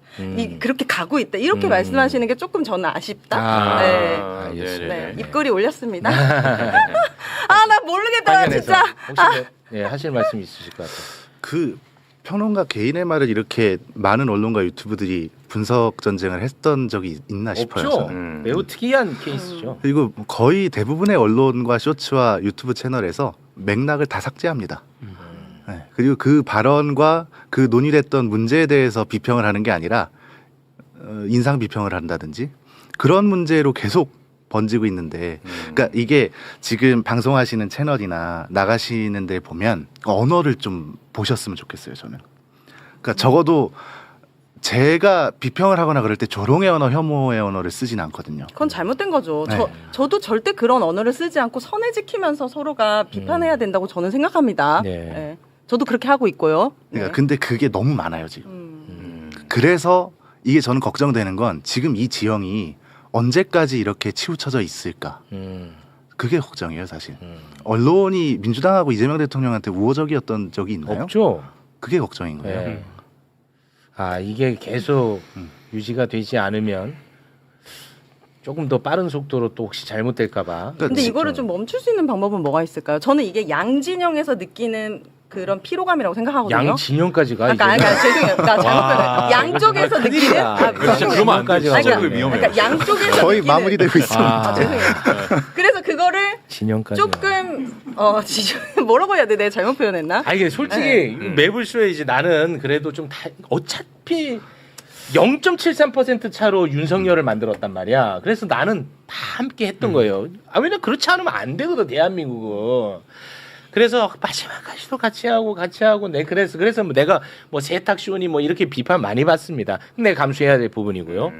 그렇게 가고 있다. 이렇게 말씀하시는 게 조금 저는 아쉽다. 네. 알겠습니다. 네. 입꼬리 올렸습니다. 아, 나 모르겠다. 진짜. 혹시 네, 하실 말씀 있으실 것 같아요. 그 평론가 개인의 말을 이렇게 많은 언론과 유튜브들이 분석 전쟁을 했던 적이 있나 싶어요. 없죠. 저는. 매우 특이한 케이스죠. 그리고 거의 대부분의 언론과 쇼츠와 유튜브 채널에서 맥락을 다 삭제합니다. 네. 그리고 그 발언과 그 논의됐던 문제에 대해서 비평을 하는 게 아니라 인상 비평을 한다든지 그런 문제로 계속 번지고 있는데, 그러니까 이게 지금 방송하시는 채널이나 나가시는 데 보면 언어를 좀 보셨으면 좋겠어요, 저는. 그러니까 적어도 제가 비평을 하거나 그럴 때 조롱의 언어, 혐오의 언어를 쓰진 않거든요. 그건 잘못된 거죠. 네. 저도 절대 그런 언어를 쓰지 않고 선을 지키면서 서로가 비판해야 된다고 저는 생각합니다. 네. 네. 저도 그렇게 하고 있고요. 그러니까 네. 근데 그게 너무 많아요, 지금. 그래서 이게 저는 걱정되는 건 지금 이 지형이 언제까지 이렇게 치우쳐져 있을까? 그게 걱정이에요, 사실. 언론이 민주당하고 이재명 대통령한테 우호적이었던 적이 있나요? 없죠. 그게 걱정인 거예요. 네. 아, 이게 계속 유지가 되지 않으면 조금 더 빠른 속도로 또 혹시 잘못될까봐. 근데 이거를 좀 멈출 수 있는 방법은 뭐가 있을까요? 저는 이게 양진영에서 느끼는 그런 피로감이라고 생각하거든요. 양진영까지가 죄송해요. 나 잘못 양쪽에서 느끼는 진짜 그러면 안 돼. 진짜 그게 위험해요. 그러니까 양쪽에서 거의 느끼는- 마무리되고 있습니다. 죄송해요. 그래서 그거를 진영까지. 조금 뭐라고 해야 돼? 내가 잘못 표현했나? 아니, 솔직히 매불쇼에 이제 나는 그래도 좀 어차피 0.73% 차로 윤석열을 만들었단 말이야. 그래서 나는 다 함께 했던 거예요. 아, 왜냐면 그렇지 않으면 안 되거든, 대한민국은. 그래서 마지막까지도 같이 하고 그래서 뭐 내가 뭐 세탁쇼니 뭐 이렇게 비판 많이 받습니다. 근데 감수해야 될 부분이고요.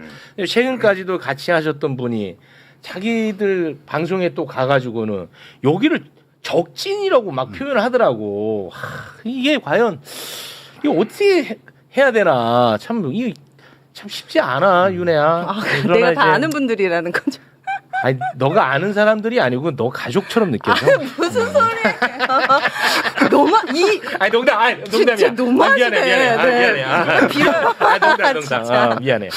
최근까지도 같이 하셨던 분이 자기들 방송에 또 가가지고는 여기를 적진이라고 막 표현을 하더라고. 이게 과연 이게 어떻게 해야 되나 이게 참 쉽지 않아, 윤혜야. 내가 다 아는 분들이라는 거죠. 아니, 너가 아는 사람들이 아니고 너 가족처럼 느껴져. 무슨 소리야? 아니 농담이야. 진짜 너무하시네. 미안해. 빌어요. 농담. 미안해.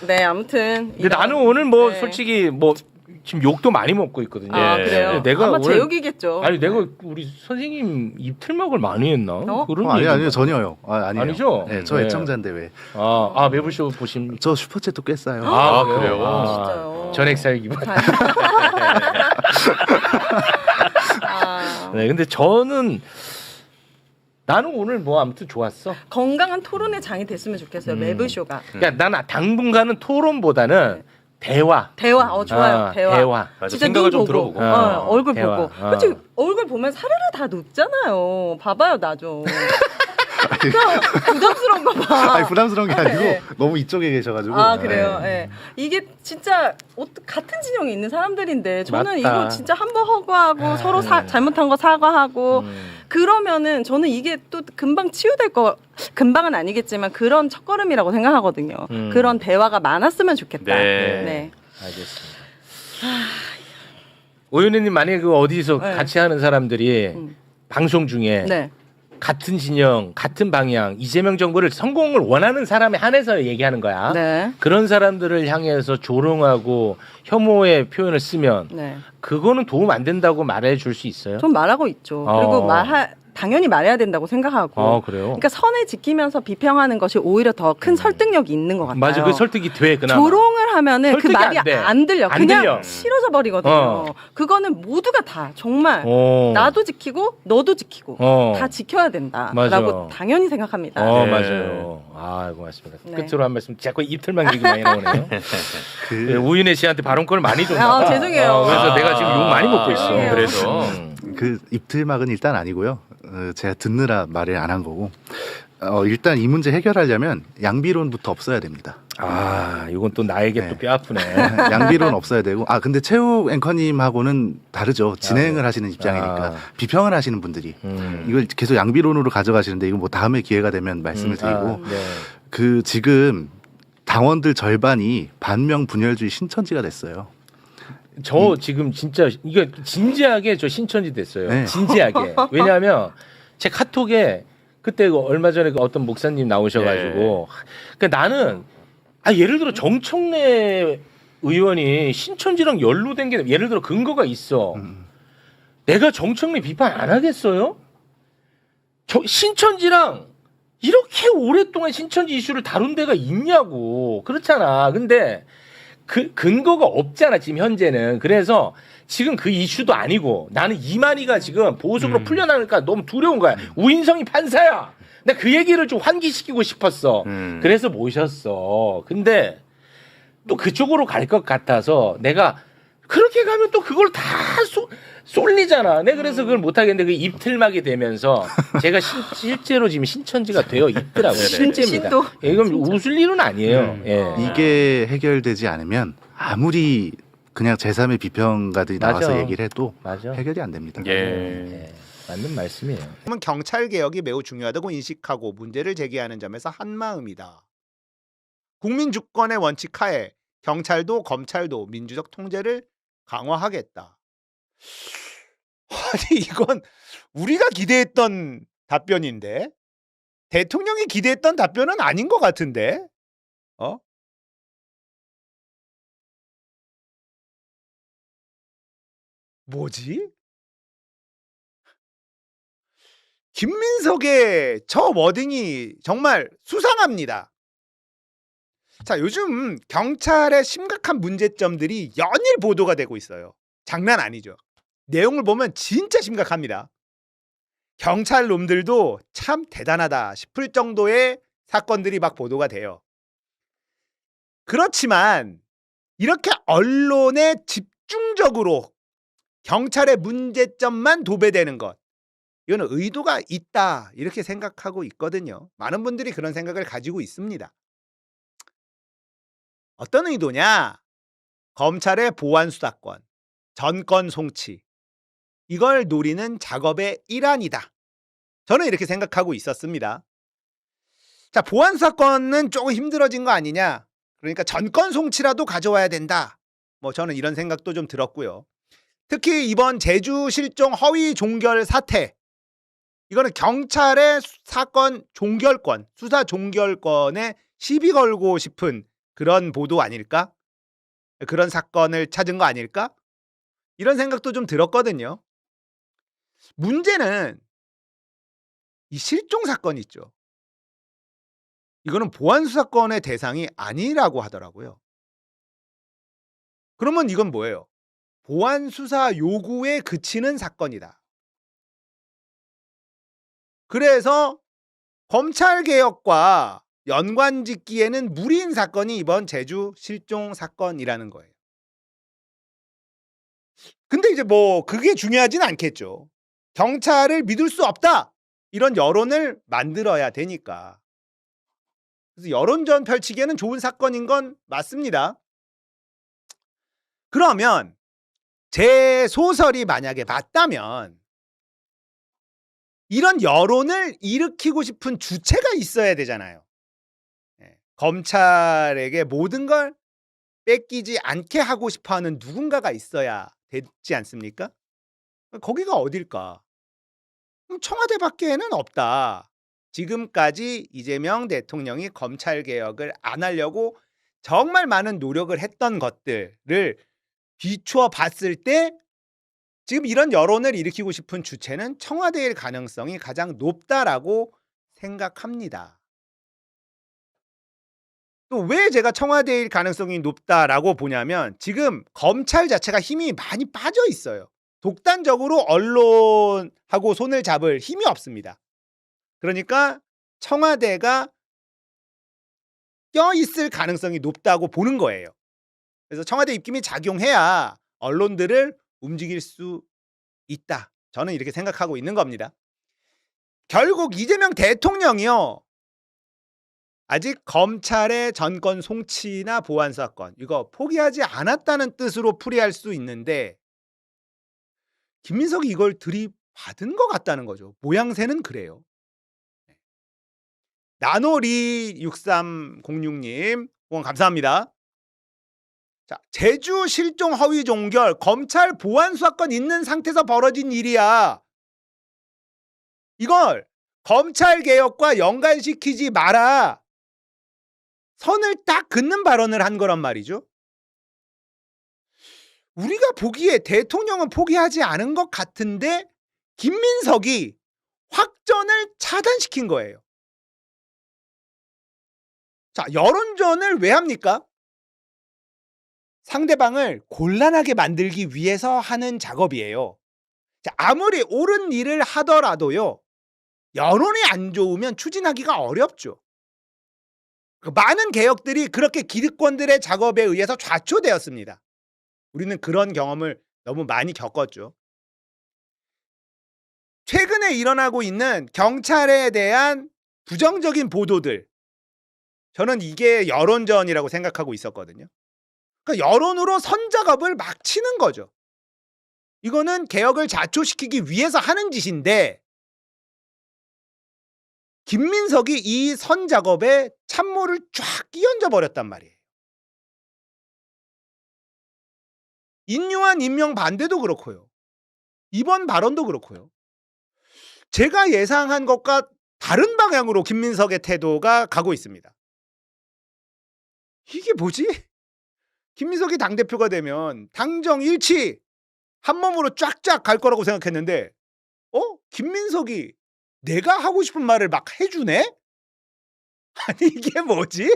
네, 아무튼. 근데 나는 오늘 뭐 네. 솔직히 뭐 지금 욕도 많이 먹고 있거든요. 그래요? 내가 아마 오늘 제 욕이겠죠. 아니 내가 우리 선생님 입틀막을 많이 했나? 그런 아니요, 얘기가- 전혀요. 아니에요. 아니죠? 네, 저 네. 애청자인데 왜? 매불쇼 보신. 저 슈퍼챗도 꽤 싸요. 그래요? 진짜요? 전액 살기분. 네, 근데 나는 오늘 뭐 아무튼 좋았어. 건강한 토론의 장이 됐으면 좋겠어요. 매블쇼가. 그러니까 난 당분간은 토론보다는 대화. 좋아요. 대화. 맞아, 진짜 생각을 눈 좀 보고. 들어보고. 얼굴 대화. 보고. 솔직히 얼굴 보면 사르르 다 눕잖아요. 봐봐요, 나 좀. 부담스러운 거 봐. 아니, 부담스러운 게 아니고 네. 너무 이쪽에 계셔가지고. 그래요. 네. 이게 진짜 같은 진영에 있는 사람들인데 저는 맞다. 이거 진짜 한번 허구하고 서로 잘못한 거 사과하고 그러면은 저는 이게 또 금방 치유될 거, 금방은 아니겠지만 그런 첫걸음이라고 생각하거든요. 그런 대화가 많았으면 좋겠다. 네. 알겠습니다. 오윤혜님 만약에 그 어디서 네. 같이 하는 사람들이 방송 중에 네. 같은 진영, 같은 방향, 이재명 정부를 성공을 원하는 사람에 한해서 얘기하는 거야. 네. 그런 사람들을 향해서 조롱하고 혐오의 표현을 쓰면 네. 그거는 도움 안 된다고 말해 줄 수 있어요? 전 말하고 있죠. 그리고 당연히 말해야 된다고 생각하고. 그래요? 그러니까 선을 지키면서 비평하는 것이 오히려 더 큰 설득력이 있는 것 같아요. 맞아, 그 설득이 돼, 그나마. 조롱을 하면은 그 설득이 말이 안 돼. 안 들려. 안 그냥 들려. 싫어져 버리거든요. 그거는 모두가 다 정말 나도 지키고 너도 지키고 다 지켜야 된다라고 맞아. 당연히 생각합니다. 네. 맞아요. 고맙습니다. 네. 끝으로 한 말씀. 자꾸 입틀만 얘기 많이 나오네요. 네, 우윤혜 씨한테 발언권을 많이 줬나 봐. 죄송해요. 그래서 내가 지금 욕 많이 먹고 있어. 아니에요. 그래서 그 입틀막은 일단 아니고요. 제가 듣느라 말을 안 한 거고. 일단 이 문제 해결하려면 양비론부터 없어야 됩니다. 이건 또 나에게 네. 또 뼈 아프네. 양비론 없어야 되고. 근데 최욱 앵커님하고는 다르죠. 진행을 하시는 입장이니까. 비평을 하시는 분들이. 이걸 계속 양비론으로 가져가시는데 이건 뭐 다음에 기회가 되면 말씀을 드리고. 네. 지금 당원들 절반이 반명 분열주의 신천지가 됐어요. 저 지금 진짜 이거 진지하게 저 신천지 됐어요. 네. 진지하게. 왜냐하면 제 카톡에 그때 얼마 전에 그 어떤 목사님 나오셔가지고 그러니까 나는 예를 들어 정청래 의원이 신천지랑 연루된 게 예를 들어 근거가 있어. 내가 정청래 비판 안 하겠어요? 신천지랑 이렇게 오랫동안 신천지 이슈를 다룬 데가 있냐고. 그렇잖아. 근데 그 근거가 없잖아 지금 현재는. 그래서 지금 그 이슈도 아니고 나는 이만희가 지금 보석으로 풀려나니까 너무 두려운 거야. 우인성이 판사야. 나 그 얘기를 좀 환기시키고 싶었어. 그래서 모셨어. 근데 또 그쪽으로 갈 것 같아서 내가 그렇게 가면 또 그걸 다 쏠리잖아. 내가 그래서 그걸 못하겠는데 그 입틀막이 되면서 제가 실제로 지금 신천지가 되어 있더라고요. 실제입니다. 이건 웃을 일은 아니에요. 이게 해결되지 않으면 아무리 그냥 제3의 비평가들이 나와서 맞아. 얘기를 해도 맞아. 해결이 안 됩니다. 맞는 말씀이에요. 경찰 개혁이 매우 중요하다고 인식하고 문제를 제기하는 점에서 한마음이다. 국민 주권의 원칙 하에 경찰도 검찰도 민주적 통제를 강화하겠다. 아니 이건 우리가 기대했던 답변인데 대통령이 기대했던 답변은 아닌 것 같은데 뭐지? 김민석의 저 워딩이 정말 수상합니다. 자, 요즘 경찰의 심각한 문제점들이 연일 보도가 되고 있어요. 장난 아니죠. 내용을 보면 진짜 심각합니다. 경찰 놈들도 참 대단하다 싶을 정도의 사건들이 막 보도가 돼요. 그렇지만 이렇게 언론에 집중적으로 경찰의 문제점만 도배되는 것, 이거는 의도가 있다 이렇게 생각하고 있거든요. 많은 분들이 그런 생각을 가지고 있습니다. 어떤 의도냐? 검찰의 보안 수사권, 전권 송치, 이걸 노리는 작업의 일환이다. 저는 이렇게 생각하고 있었습니다. 자, 보안 수사권은 조금 힘들어진 거 아니냐? 그러니까 전권 송치라도 가져와야 된다. 뭐 저는 이런 생각도 좀 들었고요. 특히 이번 제주 실종 허위 종결 사태, 이거는 경찰의 사건 종결권, 수사 종결권에 시비 걸고 싶은 그런 보도 아닐까? 그런 사건을 찾은 거 아닐까? 이런 생각도 좀 들었거든요. 문제는 이 실종 사건 있죠. 이거는 보안 수사권의 대상이 아니라고 하더라고요. 그러면 이건 뭐예요? 보안 수사 요구에 그치는 사건이다. 그래서 검찰 개혁과 연관 짓기에는 무리인 사건이 이번 제주 실종 사건이라는 거예요. 근데 이제 뭐 그게 중요하진 않겠죠. 경찰을 믿을 수 없다, 이런 여론을 만들어야 되니까. 그래서 여론전 펼치기에는 좋은 사건인 건 맞습니다. 그러면 제 소설이 만약에 맞다면 이런 여론을 일으키고 싶은 주체가 있어야 되잖아요. 검찰에게 모든 걸 뺏기지 않게 하고 싶어하는 누군가가 있어야 되지 않습니까? 거기가 어딜까? 청와대밖에는 없다. 지금까지 이재명 대통령이 검찰개혁을 안 하려고 정말 많은 노력을 했던 것들을 비추어 봤을 때 지금 이런 여론을 일으키고 싶은 주체는 청와대일 가능성이 가장 높다라고 생각합니다. 또 왜 제가 청와대일 가능성이 높다라고 보냐면 지금 검찰 자체가 힘이 많이 빠져 있어요. 독단적으로 언론하고 손을 잡을 힘이 없습니다. 그러니까 청와대가 껴있을 가능성이 높다고 보는 거예요. 그래서 청와대 입김이 작용해야 언론들을 움직일 수 있다. 저는 이렇게 생각하고 있는 겁니다. 결국 이재명 대통령이요. 아직 검찰의 전권 송치나 보안 사건 이거 포기하지 않았다는 뜻으로 풀이할 수 있는데 김민석이 이걸 들이받은 것 같다는 거죠. 모양새는 그래요. 나노리 6306님 후원 감사합니다. 자, 제주 실종 허위 종결 검찰 보안 수사권 있는 상태에서 벌어진 일이야. 이걸 검찰 개혁과 연관시키지 마라. 선을 딱 긋는 발언을 한 거란 말이죠. 우리가 보기에 대통령은 포기하지 않은 것 같은데 김민석이 확전을 차단시킨 거예요. 자, 여론전을 왜 합니까? 상대방을 곤란하게 만들기 위해서 하는 작업이에요. 자, 아무리 옳은 일을 하더라도요. 여론이 안 좋으면 추진하기가 어렵죠. 많은 개혁들이 그렇게 기득권들의 작업에 의해서 좌초되었습니다. 우리는 그런 경험을 너무 많이 겪었죠. 최근에 일어나고 있는 경찰에 대한 부정적인 보도들, 저는 이게 여론전이라고 생각하고 있었거든요. 그러니까 여론으로 선작업을 막 치는 거죠. 이거는 개혁을 좌초시키기 위해서 하는 짓인데 김민석이 이 선작업에 참모를 쫙 끼얹어 버렸단 말이에요. 인류한 임명 반대도 그렇고요. 이번 발언도 그렇고요. 제가 예상한 것과 다른 방향으로 김민석의 태도가 가고 있습니다. 이게 뭐지? 김민석이 당대표가 되면 당정 일치 한 몸으로 쫙쫙 갈 거라고 생각했는데 김민석이 내가 하고 싶은 말을 막 해주네? 아니 이게 뭐지?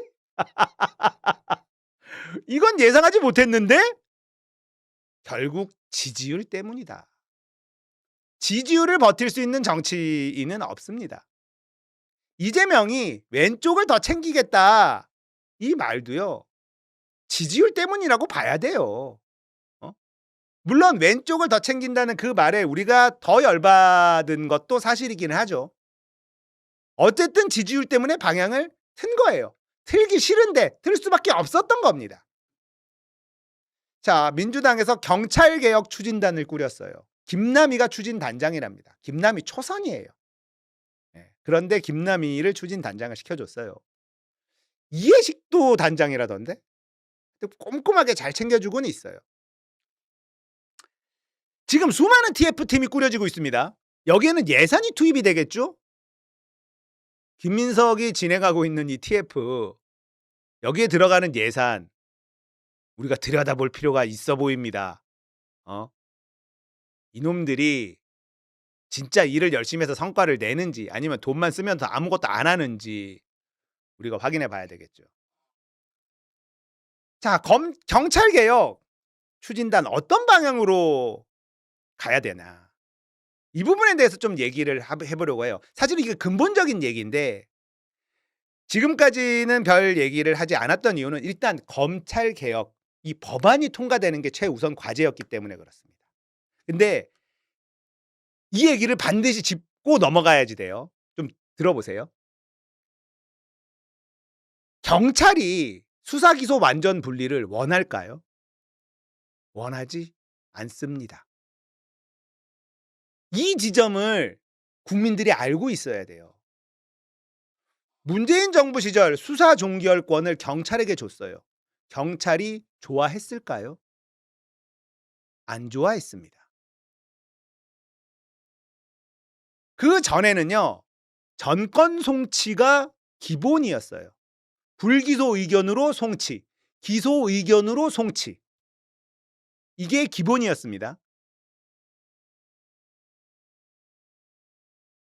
이건 예상하지 못했는데 결국 지지율 때문이다. 지지율을 버틸 수 있는 정치인은 없습니다. 이재명이 왼쪽을 더 챙기겠다 이 말도요. 지지율 때문이라고 봐야 돼요. 물론 왼쪽을 더 챙긴다는 그 말에 우리가 더 열받은 것도 사실이긴 하죠. 어쨌든 지지율 때문에 방향을 튼 거예요. 틀기 싫은데 틀 수밖에 없었던 겁니다. 자, 민주당에서 경찰개혁 추진단을 꾸렸어요. 김남희가 추진단장이랍니다. 김남희 초선이에요. 그런데 김남희를 추진단장을 시켜줬어요. 이해식도 단장이라던데 꼼꼼하게 잘 챙겨주고는 있어요. 지금 수많은 TF팀이 꾸려지고 있습니다. 여기에는 예산이 투입이 되겠죠? 김민석이 진행하고 있는 이 TF 여기에 들어가는 예산 우리가 들여다볼 필요가 있어 보입니다. 이놈들이 진짜 일을 열심히 해서 성과를 내는지 아니면 돈만 쓰면서 아무것도 안 하는지 우리가 확인해 봐야 되겠죠. 자, 경찰개혁 추진단 어떤 방향으로 가야 되나 이 부분에 대해서 좀 얘기를 해보려고 해요. 사실 이게 근본적인 얘기인데 지금까지는 별 얘기를 하지 않았던 이유는 일단 검찰개혁 이 법안이 통과되는 게 최우선 과제였기 때문에 그렇습니다. 근데 이 얘기를 반드시 짚고 넘어가야지 돼요. 좀 들어보세요. 경찰이 수사기소 완전 분리를 원할까요? 원하지 않습니다. 이 지점을 국민들이 알고 있어야 돼요. 문재인 정부 시절 수사 종결권을 경찰에게 줬어요. 경찰이 좋아했을까요? 안 좋아했습니다. 그 전에는요, 전권 송치가 기본이었어요. 불기소 의견으로 송치, 기소 의견으로 송치. 이게 기본이었습니다.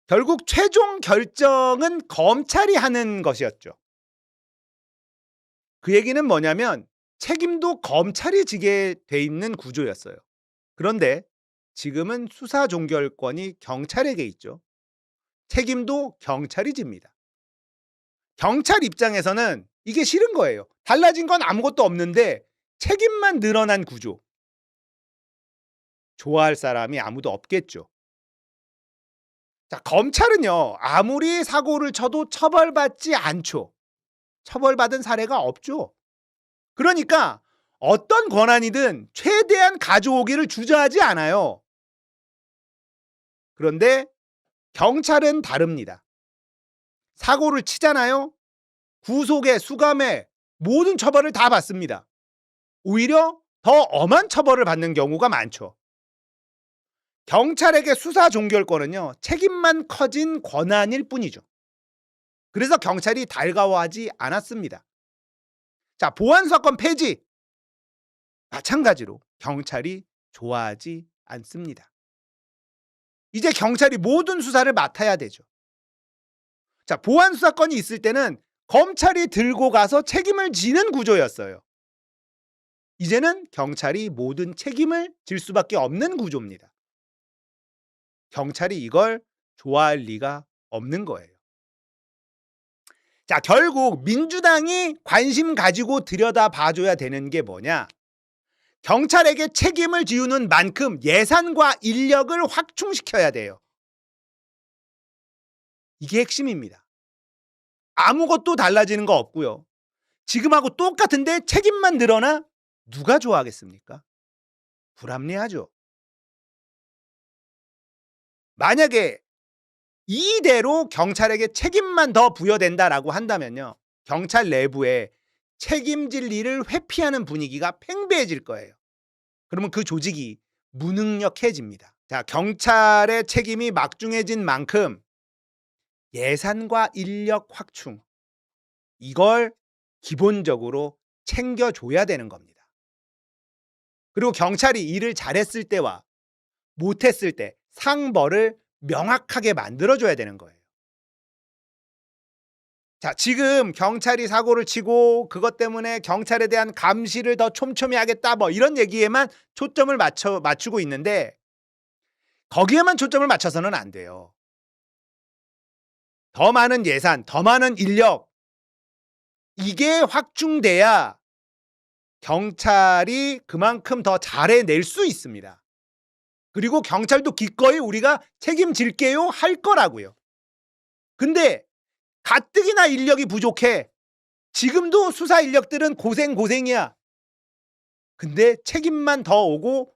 결국 최종 결정은 검찰이 하는 것이었죠. 그 얘기는 뭐냐면 책임도 검찰이 지게 돼 있는 구조였어요. 그런데 지금은 수사 종결권이 경찰에게 있죠. 책임도 경찰이 집니다. 경찰 입장에서는 이게 싫은 거예요. 달라진 건 아무것도 없는데 책임만 늘어난 구조. 좋아할 사람이 아무도 없겠죠. 자, 검찰은요, 아무리 사고를 쳐도 처벌받지 않죠. 처벌받은 사례가 없죠. 그러니까 어떤 권한이든 최대한 가져오기를 주저하지 않아요. 그런데 경찰은 다릅니다. 사고를 치잖아요. 구속에, 수감에 모든 처벌을 다 받습니다. 오히려 더 엄한 처벌을 받는 경우가 많죠. 경찰에게 수사 종결권은요, 책임만 커진 권한일 뿐이죠. 그래서 경찰이 달가워하지 않았습니다. 자, 보안수사권 폐지. 마찬가지로 경찰이 좋아하지 않습니다. 이제 경찰이 모든 수사를 맡아야 되죠. 자, 보안수사권이 있을 때는 검찰이 들고 가서 책임을 지는 구조였어요. 이제는 경찰이 모든 책임을 질 수밖에 없는 구조입니다. 경찰이 이걸 좋아할 리가 없는 거예요. 자, 결국 민주당이 관심 가지고 들여다봐줘야 되는 게 뭐냐? 경찰에게 책임을 지우는 만큼 예산과 인력을 확충시켜야 돼요. 이게 핵심입니다. 아무것도 달라지는 거 없고요. 지금하고 똑같은데 책임만 늘어나 누가 좋아하겠습니까? 불합리하죠. 만약에 이대로 경찰에게 책임만 더 부여된다라고 한다면요, 경찰 내부에 책임질 일을 회피하는 분위기가 팽배해질 거예요. 그러면 그 조직이 무능력해집니다. 자, 경찰의 책임이 막중해진 만큼 예산과 인력 확충, 이걸 기본적으로 챙겨줘야 되는 겁니다. 그리고 경찰이 일을 잘했을 때와 못했을 때 상벌을 명확하게 만들어줘야 되는 거예요. 자, 지금 경찰이 사고를 치고 그것 때문에 경찰에 대한 감시를 더 촘촘히 하겠다, 뭐 이런 얘기에만 초점을 맞추고 있는데 거기에만 초점을 맞춰서는 안 돼요. 더 많은 예산, 더 많은 인력, 이게 확충돼야 경찰이 그만큼 더 잘해낼 수 있습니다. 그리고 경찰도 기꺼이 우리가 책임질게요 할 거라고요. 근데 가뜩이나 인력이 부족해. 지금도 수사 인력들은 고생이야. 근데 책임만 더 오고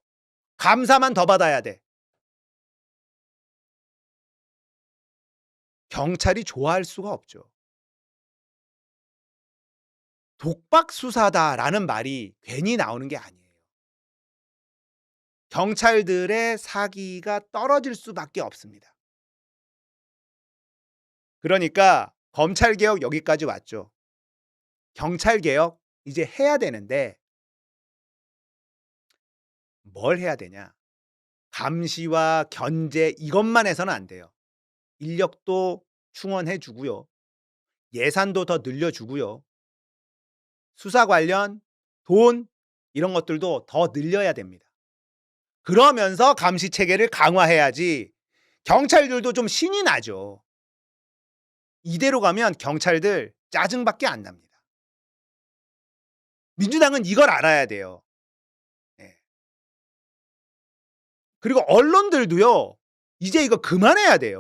감사만 더 받아야 돼. 경찰이 좋아할 수가 없죠. 독박 수사다라는 말이 괜히 나오는 게 아니에요. 경찰들의 사기가 떨어질 수밖에 없습니다. 그러니까 검찰개혁 여기까지 왔죠. 경찰개혁 이제 해야 되는데 뭘 해야 되냐? 감시와 견제 이것만 해서는 안 돼요. 인력도 충원해 주고요. 예산도 더 늘려주고요. 수사 관련 돈 이런 것들도 더 늘려야 됩니다. 그러면서 감시 체계를 강화해야지 경찰들도 좀 신이 나죠. 이대로 가면 경찰들 짜증밖에 안 납니다. 민주당은 이걸 알아야 돼요. 네. 그리고 언론들도요, 이제 이거 그만해야 돼요.